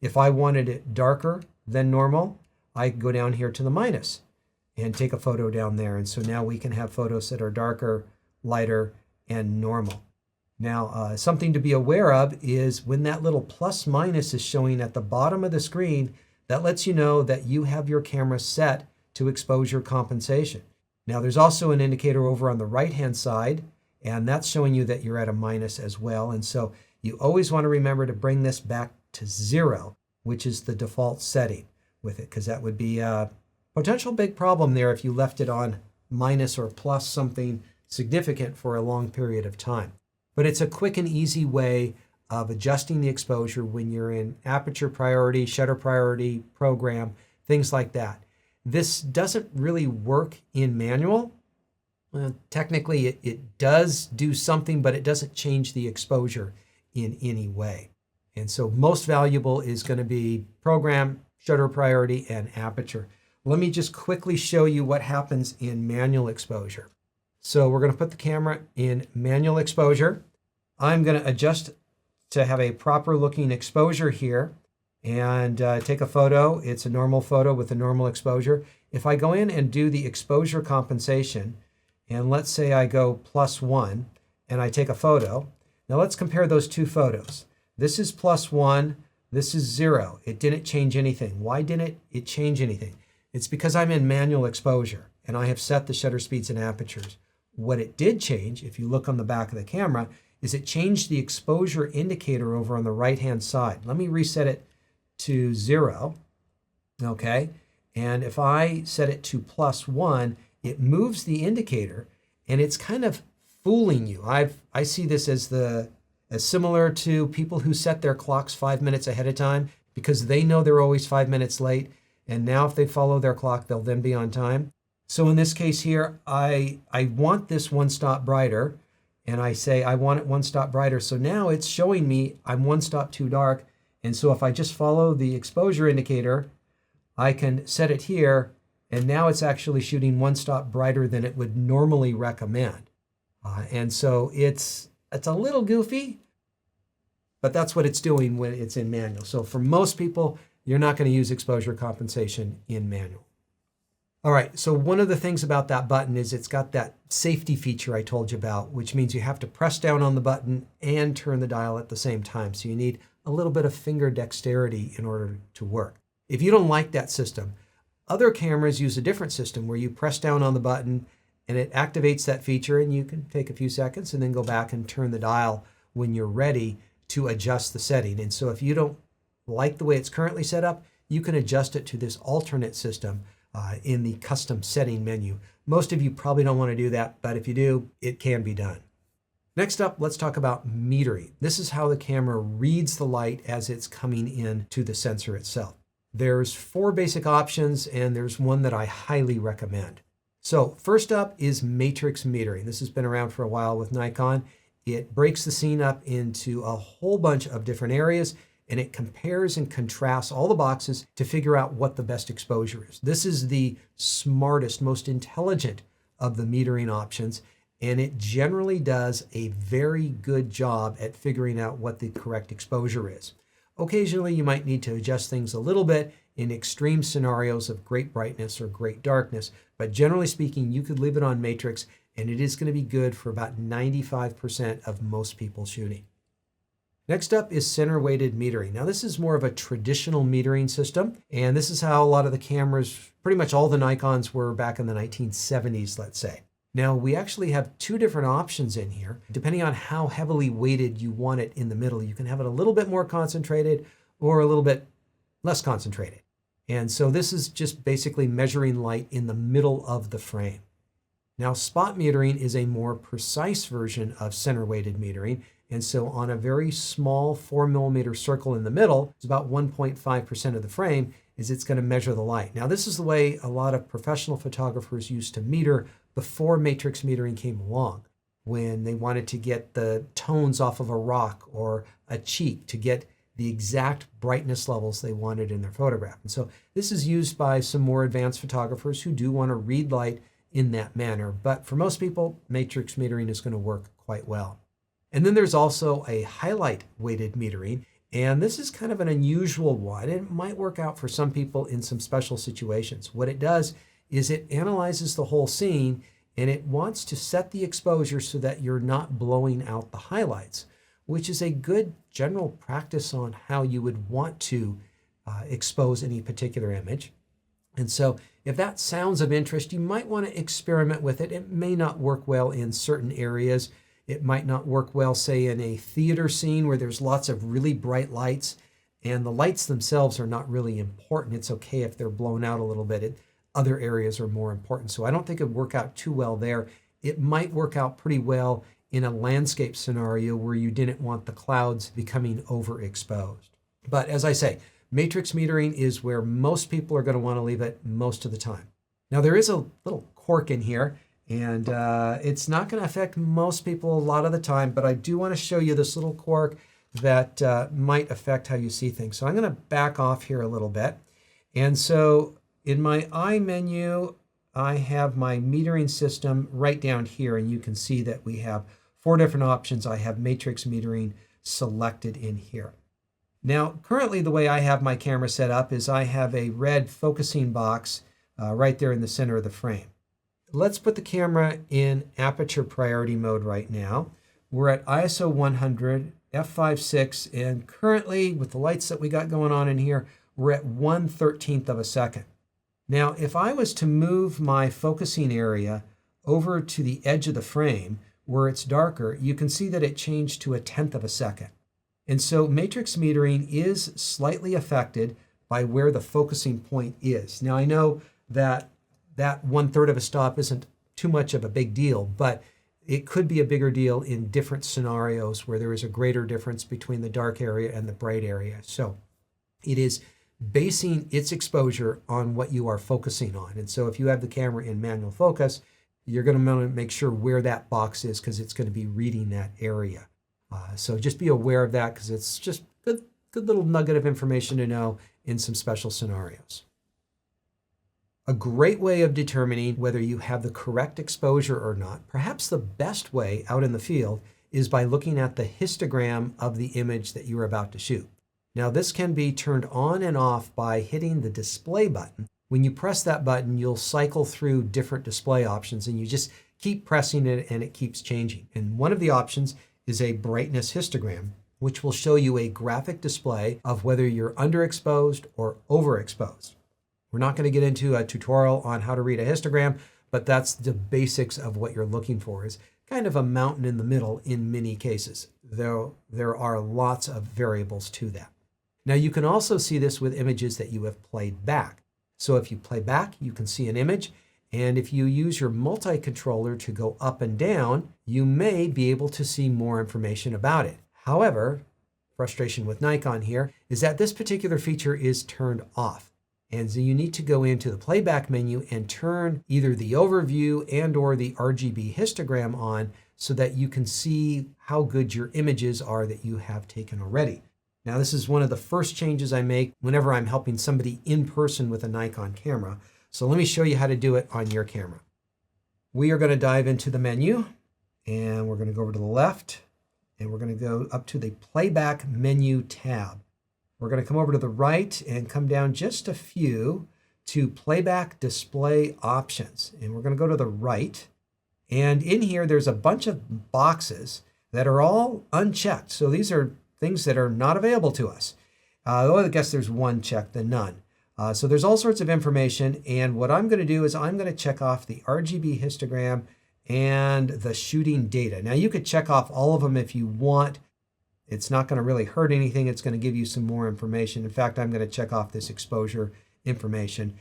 [SPEAKER 1] If I wanted it darker than normal, I can go down here to the minus and take a photo down there. And so now we can have photos that are darker, lighter, and normal. Now, something to be aware of is when that little + is showing at the bottom of the screen, that lets you know that you have your camera set to exposure compensation. Now, there's also an indicator over on the right-hand side, and that's showing you that you're at a minus as well. And so you always want to remember to bring this back to 0, which is the default setting with it, because that would be a potential big problem there if you left it on minus or plus something significant for a long period of time. But it's a quick and easy way of adjusting the exposure when you're in aperture priority, shutter priority, program, things like that. This doesn't really work in manual. Well, technically, it does do something, but it doesn't change the exposure in any way. And so most valuable is going to be program, shutter priority, and aperture. Let me just quickly show you what happens in manual exposure. So we're going to put the camera in manual exposure. I'm going to adjust to have a proper looking exposure here and take a photo. It's a normal photo with a normal exposure. If I go in and do the exposure compensation, and let's say I go +1 and I take a photo. Now let's compare those two photos. This is +1, this is 0. It didn't change anything. Why didn't it change anything? It's because I'm in manual exposure and I have set the shutter speeds and apertures. What it did change, if you look on the back of the camera, is it changed the exposure indicator over on the right-hand side. Let me reset it to 0, okay? And if I set it to +1, it moves the indicator and it's kind of fooling you. I see this as similar to people who set their clocks 5 minutes ahead of time because they know they're always 5 minutes late. And now if they follow their clock, they'll then be on time. So in this case here, I want this 1 stop brighter. And I say I want it 1 stop brighter. So now it's showing me I'm 1 stop too dark. And so if I just follow the exposure indicator, I can set it here. And now it's actually shooting 1 stop brighter than it would normally recommend. And so it's a little goofy, but that's what it's doing when it's in manual. So for most people, you're not going to use exposure compensation in manual. All right, so one of the things about that button is it's got that safety feature I told you about, which means you have to press down on the button and turn the dial at the same time. So you need a little bit of finger dexterity in order to work. If you don't like that system, other cameras use a different system where you press down on the button and it activates that feature, and you can take a few seconds and then go back and turn the dial when you're ready to adjust the setting. And so if you don't like the way it's currently set up, you can adjust it to this alternate system in the custom setting menu. Most of you probably don't want to do that, but if you do, it can be done. Next up, let's talk about metering. This is how the camera reads the light as it's coming in to the sensor itself. There's 4 basic options, and there's one that I highly recommend. So first up is matrix metering. This has been around for a while with Nikon. It breaks the scene up into a whole bunch of different areas, and it compares and contrasts all the boxes to figure out what the best exposure is. This is the smartest, most intelligent of the metering options, and it generally does a very good job at figuring out what the correct exposure is. Occasionally, you might need to adjust things a little bit in extreme scenarios of great brightness or great darkness, but generally speaking, you could leave it on matrix, and it is going to be good for about 95% of most people shooting. Next up is center weighted metering. Now this is more of a traditional metering system, and this is how a lot of the cameras, pretty much all the Nikons were back in the 1970s, let's say. Now we actually have 2 different options in here. Depending on how heavily weighted you want it in the middle, you can have it a little bit more concentrated or a little bit less concentrated. And so this is just basically measuring light in the middle of the frame. Now spot metering is a more precise version of center weighted metering. And so on a very small 4mm circle in the middle, it's about 1.5% of the frame, is it's going to measure the light. Now this is the way a lot of professional photographers used to meter before matrix metering came along, when they wanted to get the tones off of a rock or a cheek to get the exact brightness levels they wanted in their photograph. And so this is used by some more advanced photographers who do want to read light in that manner. But for most people, matrix metering is going to work quite well. And then there's also a highlight weighted metering, and this is kind of an unusual one. It might work out for some people in some special situations. What it does is it analyzes the whole scene, and it wants to set the exposure so that you're not blowing out the highlights, which is a good general practice on how you would want to expose any particular image. And so if that sounds of interest, you might want to experiment with it. It may not work well in certain areas. It might not work well, say, in a theater scene where there's lots of really bright lights, and the lights themselves are not really important. It's okay if they're blown out a little bit. Other areas are more important. So I don't think it would work out too well there. It might work out pretty well in a landscape scenario where you didn't want the clouds becoming overexposed. But as I say, matrix metering is where most people are going to want to leave it most of the time. Now there is a little quirk in here, and it's not going to affect most people a lot of the time, but I do want to show you this little quirk that might affect how you see things. So I'm going to back off here a little bit. And so in my I menu, I have my metering system right down here, and you can see that we have 4 different options. I have matrix metering selected in here. Now, currently the way I have my camera set up is I have a red focusing box right there in the center of the frame. Let's put the camera in aperture priority mode right now. We're at ISO 100, f5.6, and currently with the lights that we got going on in here, we're at 1/13 of a second. Now, if I was to move my focusing area over to the edge of the frame where it's darker, you can see that it changed to 1/10 of a second. And so matrix metering is slightly affected by where the focusing point is. Now, I know that 1/3 of a stop isn't too much of a big deal, but it could be a bigger deal in different scenarios where there is a greater difference between the dark area and the bright area. So it is basing its exposure on what you are focusing on. And so if you have the camera in manual focus, you're going to want to make sure where that box is, because it's going to be reading that area. So just be aware of that, because it's just good little nugget of information to know in some special scenarios. A great way of determining whether you have the correct exposure or not, perhaps the best way out in the field, is by looking at the histogram of the image that you're about to shoot. Now this can be turned on and off by hitting the display button. When you press that button, you'll cycle through different display options, and you just keep pressing it and it keeps changing. And one of the options is a brightness histogram, which will show you a graphic display of whether you're underexposed or overexposed. We're not going to get into a tutorial on how to read a histogram, but that's the basics of what you're looking for, is kind of a mountain in the middle in many cases, though there are lots of variables to that. Now you can also see this with images that you have played back. So if you play back, you can see an image, and if you use your multi-controller to go up and down, you may be able to see more information about it. However, frustration with Nikon here is that this particular feature is turned off. And so you need to go into the playback menu and turn either the overview and or the RGB histogram on so that you can see how good your images are that you have taken already. Now, this is one of the first changes I make whenever I'm helping somebody in person with a Nikon camera. So let me show you how to do it on your camera. We are going to dive into the menu, and we're going to go over to the left, and we're going to go up to the playback menu tab. We're going to come over to the right and come down just a few to playback display options. And we're going to go to the right. And in here, there's a bunch of boxes that are all unchecked. So these are things that are not available to us. I guess there's one checked and none. So there's all sorts of information. And what I'm going to do is I'm going to check off the RGB histogram and the shooting data. Now you could check off all of them if you want. It's not going to really hurt anything. It's going to give you some more information. In fact, I'm going to check off this exposure information.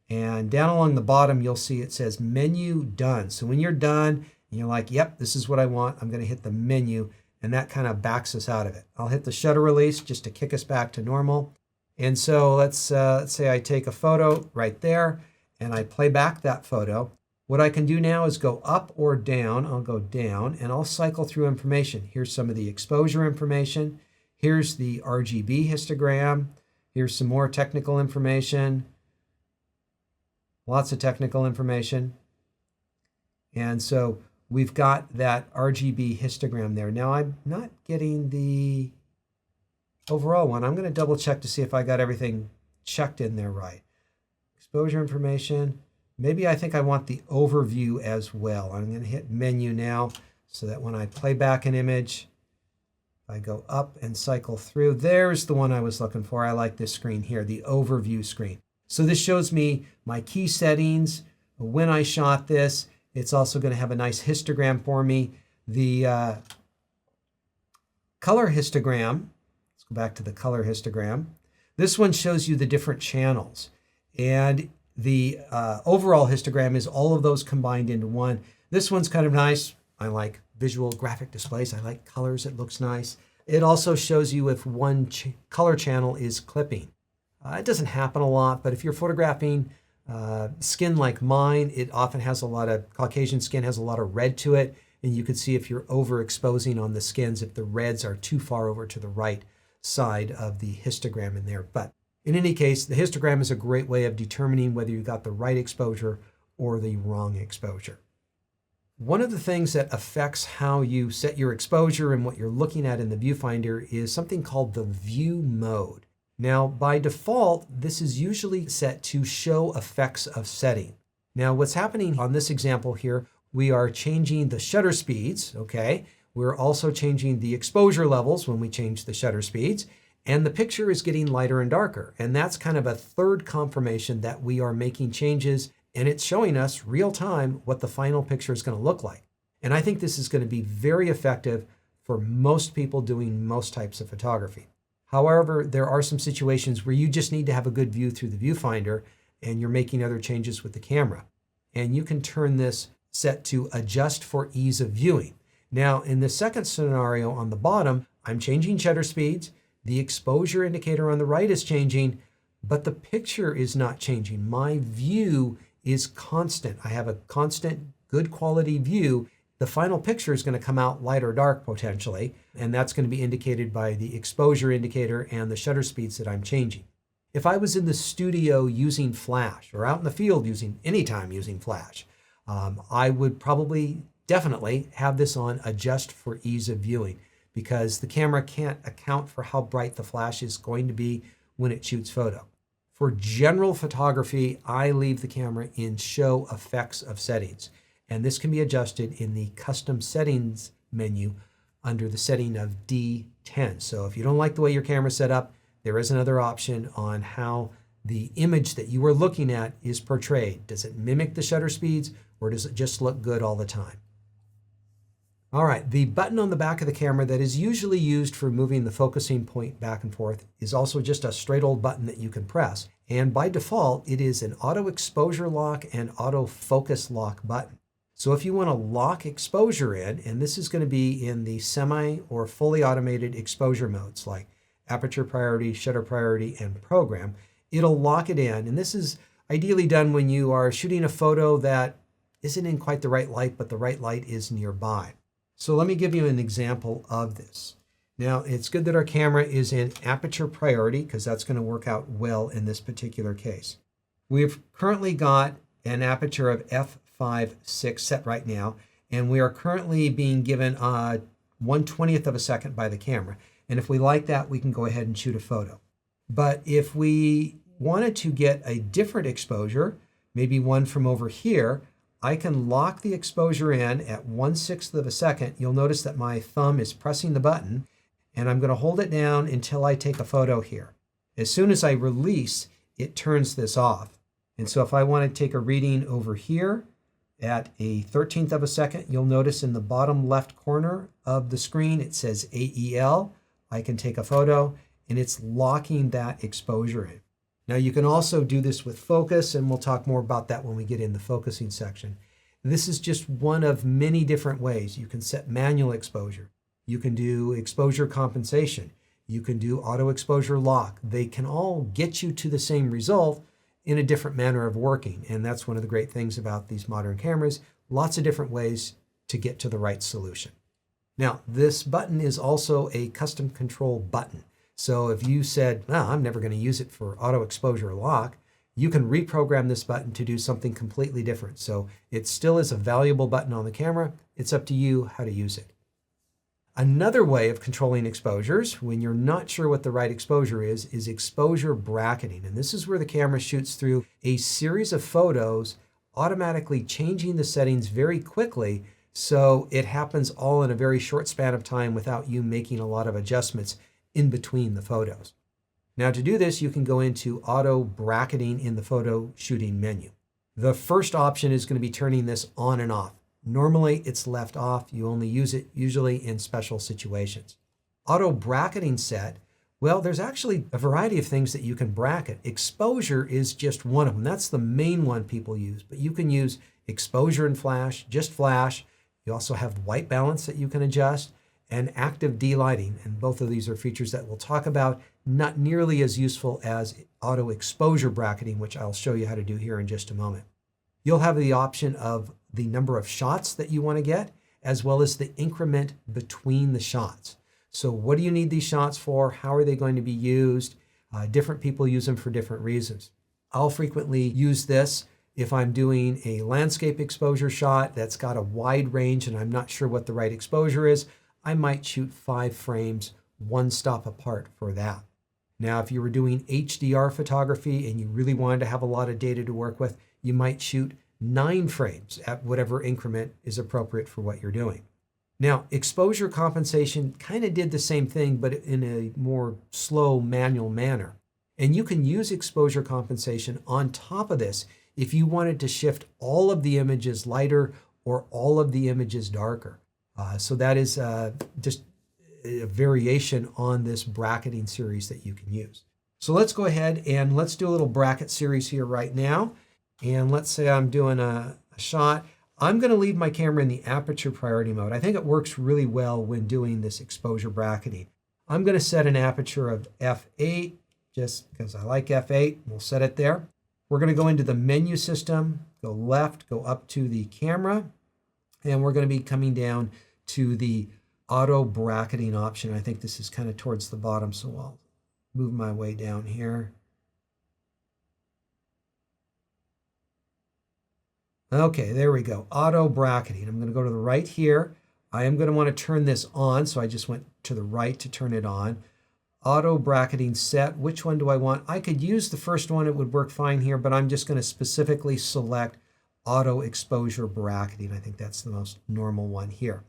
[SPEAKER 1] And down along the bottom, you'll see it says menu done. So when you're done, and you're like, yep, this is what I want, I'm going to hit the menu, and that kind of backs us out of it. I'll hit the shutter release just to kick us back to normal. And so let's say I take a photo right there, and I play back that photo. What I can do now is go up or down. I'll go down and I'll cycle through information. Here's some of the exposure information. Here's the RGB histogram. Here's some more technical information. Lots of technical information. And so we've got that RGB histogram there. Now I'm not getting the overall one. I'm going to double check to see if I got everything checked in there right. Exposure information. Maybe I think I want the overview as well. I'm going to hit menu now so that when I play back an image, I go up and cycle through. There's the one I was looking for. I like this screen here, the overview screen. So this shows me my key settings, when I shot this. It's also going to have a nice histogram for me. The color histogram, let's go back to the color histogram. This one shows you the different channels. And the overall histogram is all of those combined into one. This one's kind of nice. I like visual graphic displays. I like colors. It looks nice. It also shows you if one color channel is clipping. It doesn't happen a lot, but if you're photographing skin like mine, it often has a lot of, Caucasian skin has a lot of red to it, and you can see if you're overexposing on the skins, if the reds are too far over to the right side of the histogram in there. But in any case, the histogram is a great way of determining whether you got the right exposure or the wrong exposure. One of the things that affects how you set your exposure and what you're looking at in the viewfinder is something called the view mode. Now, by default, this is usually set to show effects of setting. Now, what's happening on this example here, we are changing the shutter speeds, okay? We're also changing the exposure levels when we change the shutter speeds. And the picture is getting lighter and darker. And that's kind of a third confirmation that we are making changes, and it's showing us real time what the final picture is going to look like. And I think this is going to be very effective for most people doing most types of photography. However, there are some situations where you just need to have a good view through the viewfinder and you're making other changes with the camera. And you can turn this set to adjust for ease of viewing. Now, in the second scenario on the bottom, I'm changing shutter speeds. The exposure indicator on the right is changing, but the picture is not changing. My view is constant. I have a constant, good quality view. The final picture is going to come out light or dark potentially, and that's going to be indicated by the exposure indicator and the shutter speeds that I'm changing. If I was in the studio using flash or out in the field anytime using flash, I would probably definitely have this on adjust for ease of viewing, because the camera can't account for how bright the flash is going to be when it shoots photo. For general photography, I leave the camera in show effects of settings, and this can be adjusted in the custom settings menu under the setting of D10. So if you don't like the way your camera's set up, there is another option on how the image that you are looking at is portrayed. Does it mimic the shutter speeds, or does it just look good all the time? All right, the button on the back of the camera that is usually used for moving the focusing point back and forth is also just a straight old button that you can press. And by default, it is an auto exposure lock and auto focus lock button. So if you want to lock exposure in, and this is going to be in the semi or fully automated exposure modes like aperture priority, shutter priority, and program, it'll lock it in. And this is ideally done when you are shooting a photo that isn't in quite the right light, but the right light is nearby. So let me give you an example of this. Now, it's good that our camera is in aperture priority because that's going to work out well in this particular case. We've currently got an aperture of f/5/6 set right now, and we are currently being given 1/20th of a second by the camera. And if we like that, we can go ahead and shoot a photo. But if we wanted to get a different exposure, maybe one from over here, I can lock the exposure in at 1/6 of a second. You'll notice that my thumb is pressing the button, and I'm going to hold it down until I take a photo here. As soon as I release, it turns this off. And so if I want to take a reading over here at a 1/13th of a second, you'll notice in the bottom left corner of the screen, it says AEL. I can take a photo, and it's locking that exposure in. Now you can also do this with focus, and we'll talk more about that when we get in the focusing section. This is just one of many different ways. You can set manual exposure. You can do exposure compensation. You can do auto exposure lock. They can all get you to the same result in a different manner of working. And that's one of the great things about these modern cameras. Lots of different ways to get to the right solution. Now, this button is also a custom control button. So if you said, I'm never going to use it for auto exposure lock, you can reprogram this button to do something completely different. So it still is a valuable button on the camera. It's up to you how to use it. Another way of controlling exposures when you're not sure what the right exposure is exposure bracketing. And this is where the camera shoots through a series of photos, automatically changing the settings very quickly. So it happens all in a very short span of time without you making a lot of adjustments in between the photos. Now to do this, you can go into auto bracketing in the photo shooting menu. The first option is going to be turning this on and off. Normally it's left off. You only use it usually in special situations. Auto bracketing set, well, there's actually a variety of things that you can bracket. Exposure is just one of them. That's the main one people use, but you can use exposure and flash, just flash. You also have white balance that you can adjust, and active delighting. And both of these are features that we'll talk about, not nearly as useful as auto exposure bracketing, which I'll show you how to do here in just a moment. You'll have the option of the number of shots that you want to get, as well as the increment between the shots. So what do you need these shots for? How are they going to be used? Different people use them for different reasons. I'll frequently use this if I'm doing a landscape exposure shot that's got a wide range and I'm not sure what the right exposure is. I might shoot 5 frames, one stop apart for that. Now, if you were doing HDR photography and you really wanted to have a lot of data to work with, you might shoot 9 frames at whatever increment is appropriate for what you're doing. Now, exposure compensation kind of did the same thing, but in a more slow manual manner. And you can use exposure compensation on top of this if you wanted to shift all of the images lighter or all of the images darker. So that is just a variation on this bracketing series that you can use. So let's go ahead and let's do a little bracket series here right now. And let's say I'm doing a shot. I'm going to leave my camera in the aperture priority mode. I think it works really well when doing this exposure bracketing. I'm going to set an aperture of f8 just because I like f8. We'll set it there. We're going to go into the menu system, go left, go up to the camera, and we're going to be coming down to the auto bracketing option. I think this is kind of towards the bottom, so I'll move my way down here. Okay, there we go. Auto bracketing. I'm going to go to the right here. I am going to want to turn this on, so I just went to the right to turn it on. Auto bracketing set. Which one do I want? I could use the first one. It would work fine here, but I'm just going to specifically select auto exposure bracketing. I think that's the most normal one here.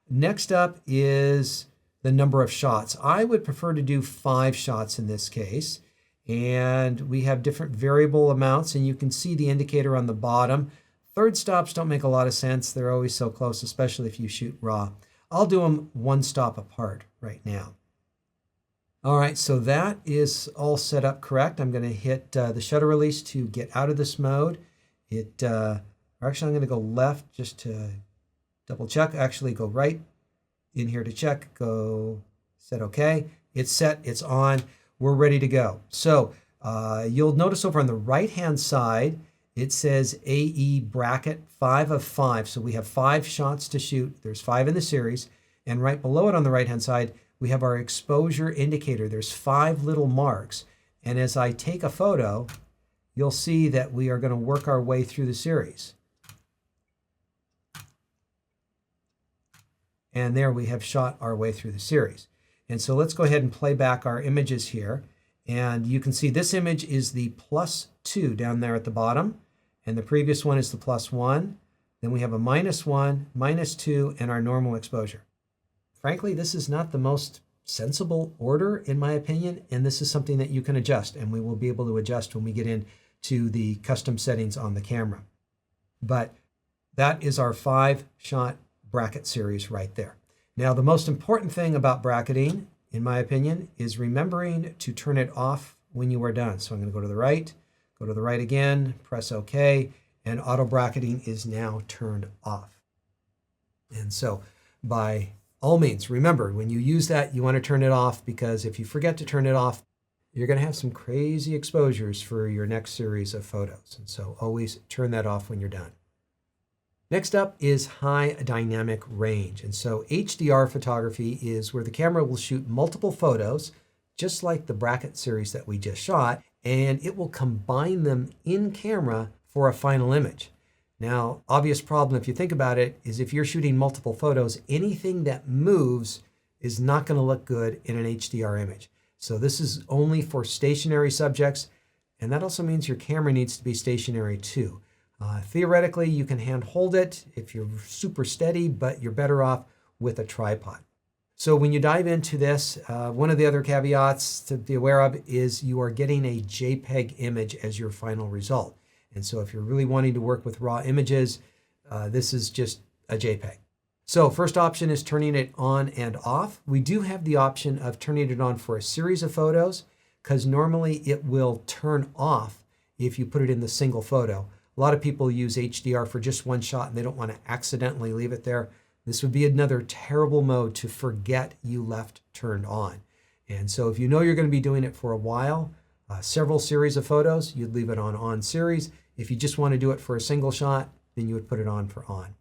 [SPEAKER 1] Next up is the number of shots. I would prefer to do 5 shots in this case. And we have different variable amounts, and you can see the indicator on the bottom. Third stops don't make a lot of sense. They're always so close, especially if you shoot RAW. I'll do them one stop apart right now. All right, so that is all set up correct. I'm going to hit the shutter release to get out of this mode. Actually, I'm going to go left just to double check. Actually, go right in here to check. Go set OK. It's set. It's on. We're ready to go. So you'll notice over on the right-hand side, it says AE bracket 5 of 5. So we have 5 shots to shoot. There's 5 in the series. And right below it on the right-hand side, we have our exposure indicator. There's 5 little marks. And as I take a photo, you'll see that we are going to work our way through the series. And there we have shot our way through the series. And so let's go ahead and play back our images here. And you can see this image is the +2 down there at the bottom. And the previous one is the +1. Then we have a -1, -2, and our normal exposure. Frankly, this is not the most sensible order, in my opinion, and this is something that you can adjust, and we will be able to adjust when we get into the custom settings on the camera. But that is our 5-shot bracket series right there. Now, the most important thing about bracketing, in my opinion, is remembering to turn it off when you are done. So I'm going to go to the right again, press OK, and auto bracketing is now turned off. And so by all means, remember, when you use that, you want to turn it off, because if you forget to turn it off, you're going to have some crazy exposures for your next series of photos. And so always turn that off when you're done. Next up is high dynamic range. And so HDR photography is where the camera will shoot multiple photos, just like the bracket series that we just shot, and it will combine them in camera for a final image. Now, obvious problem, if you think about it, is if you're shooting multiple photos, anything that moves is not going to look good in an HDR image. So this is only for stationary subjects, and that also means your camera needs to be stationary too. Theoretically, you can hand hold it if you're super steady, but you're better off with a tripod. So when you dive into this, one of the other caveats to be aware of is you are getting a JPEG image as your final result. And so if you're really wanting to work with raw images, this is just a JPEG. So first option is turning it on and off. We do have the option of turning it on for a series of photos, because normally it will turn off if you put it in the single photo. A lot of people use HDR for just one shot and they don't want to accidentally leave it there. This would be another terrible mode to forget you left turned on. And so if you know you're going to be doing it for a while, several series of photos, you'd leave it on series. If you just want to do it for a single shot, then you would put it on for on.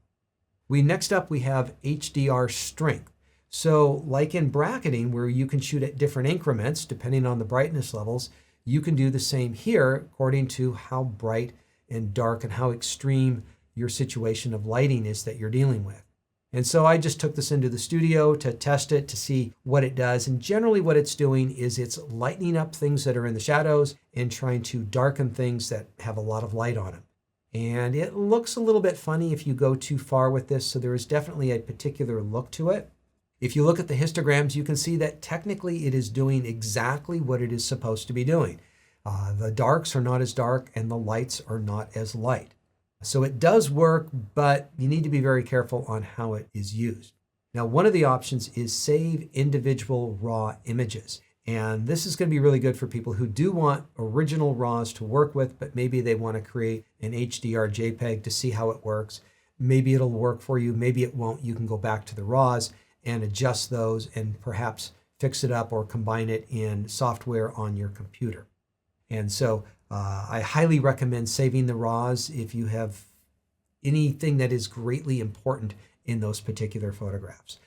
[SPEAKER 1] Next up, we have HDR strength. So like in bracketing, where you can shoot at different increments depending on the brightness levels, you can do the same here according to how bright and dark and how extreme your situation of lighting is that you're dealing with. And so I just took this into the studio to test it to see what it does. And generally what it's doing is it's lightening up things that are in the shadows and trying to darken things that have a lot of light on them. And it looks a little bit funny if you go too far with this, so there is definitely a particular look to it. If you look at the histograms, you can see that technically it is doing exactly what it is supposed to be doing. The darks are not as dark and the lights are not as light. So it does work, but you need to be very careful on how it is used. Now, one of the options is save individual raw images. And this is going to be really good for people who do want original RAWs to work with, but maybe they want to create an HDR JPEG to see how it works. Maybe it'll work for you, maybe it won't. You can go back to the RAWs and adjust those and perhaps fix it up or combine it in software on your computer. And so I highly recommend saving the RAWs if you have anything that is greatly important in those particular photographs.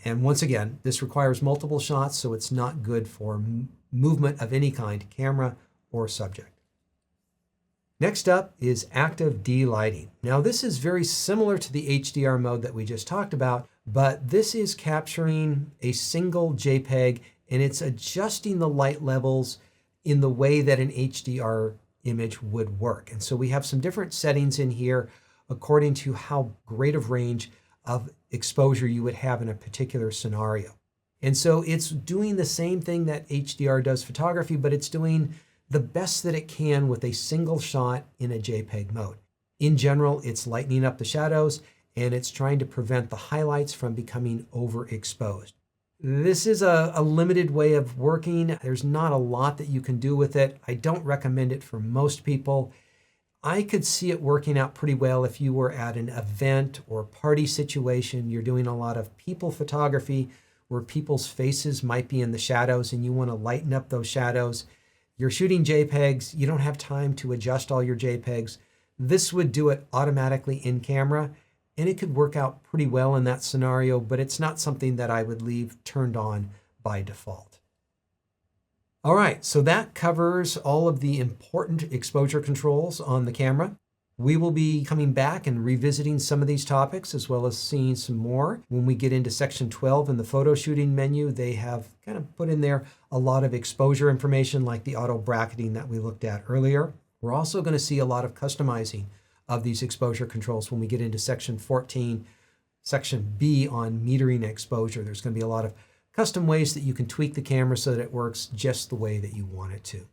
[SPEAKER 1] And once again, this requires multiple shots, so it's not good for movement of any kind, camera or subject. Next up is active D-lighting. Now this is very similar to the HDR mode that we just talked about, but this is capturing a single JPEG and it's adjusting the light levels in the way that an HDR image would work. And so we have some different settings in here according to how great of range of exposure you would have in a particular scenario. And so it's doing the same thing that HDR does photography, but it's doing the best that it can with a single shot in a JPEG mode. In general, it's lightening up the shadows and it's trying to prevent the highlights from becoming overexposed. This is a limited way of working. There's not a lot that you can do with it. I don't recommend it for most people. I could see it working out pretty well if you were at an event or party situation. You're doing a lot of people photography where people's faces might be in the shadows and you want to lighten up those shadows. You're shooting JPEGs. You don't have time to adjust all your JPEGs. This would do it automatically in camera, and it could work out pretty well in that scenario, but it's not something that I would leave turned on by default. All right, so that covers all of the important exposure controls on the camera. We will be coming back and revisiting some of these topics, as well as seeing some more. When we get into section 12 in the photo shooting menu, they have kind of put in there a lot of exposure information like the auto bracketing that we looked at earlier. We're also going to see a lot of customizing of these exposure controls when we get into section 14, section B on metering exposure. There's going to be a lot of custom ways that you can tweak the camera so that it works just the way that you want it to.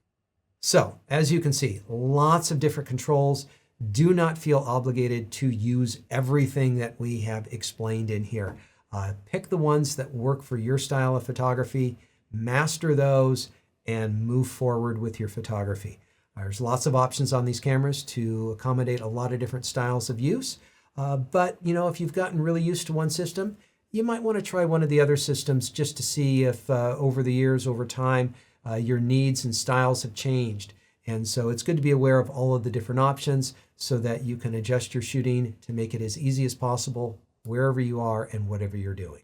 [SPEAKER 1] So, as you can see, lots of different controls. Do not feel obligated to use everything that we have explained in here. Pick the ones that work for your style of photography, master those, and move forward with your photography. There's lots of options on these cameras to accommodate a lot of different styles of use. But if you've gotten really used to one system, you might want to try one of the other systems just to see if over the years, over time, your needs and styles have changed. And so it's good to be aware of all of the different options so that you can adjust your shooting to make it as easy as possible wherever you are and whatever you're doing.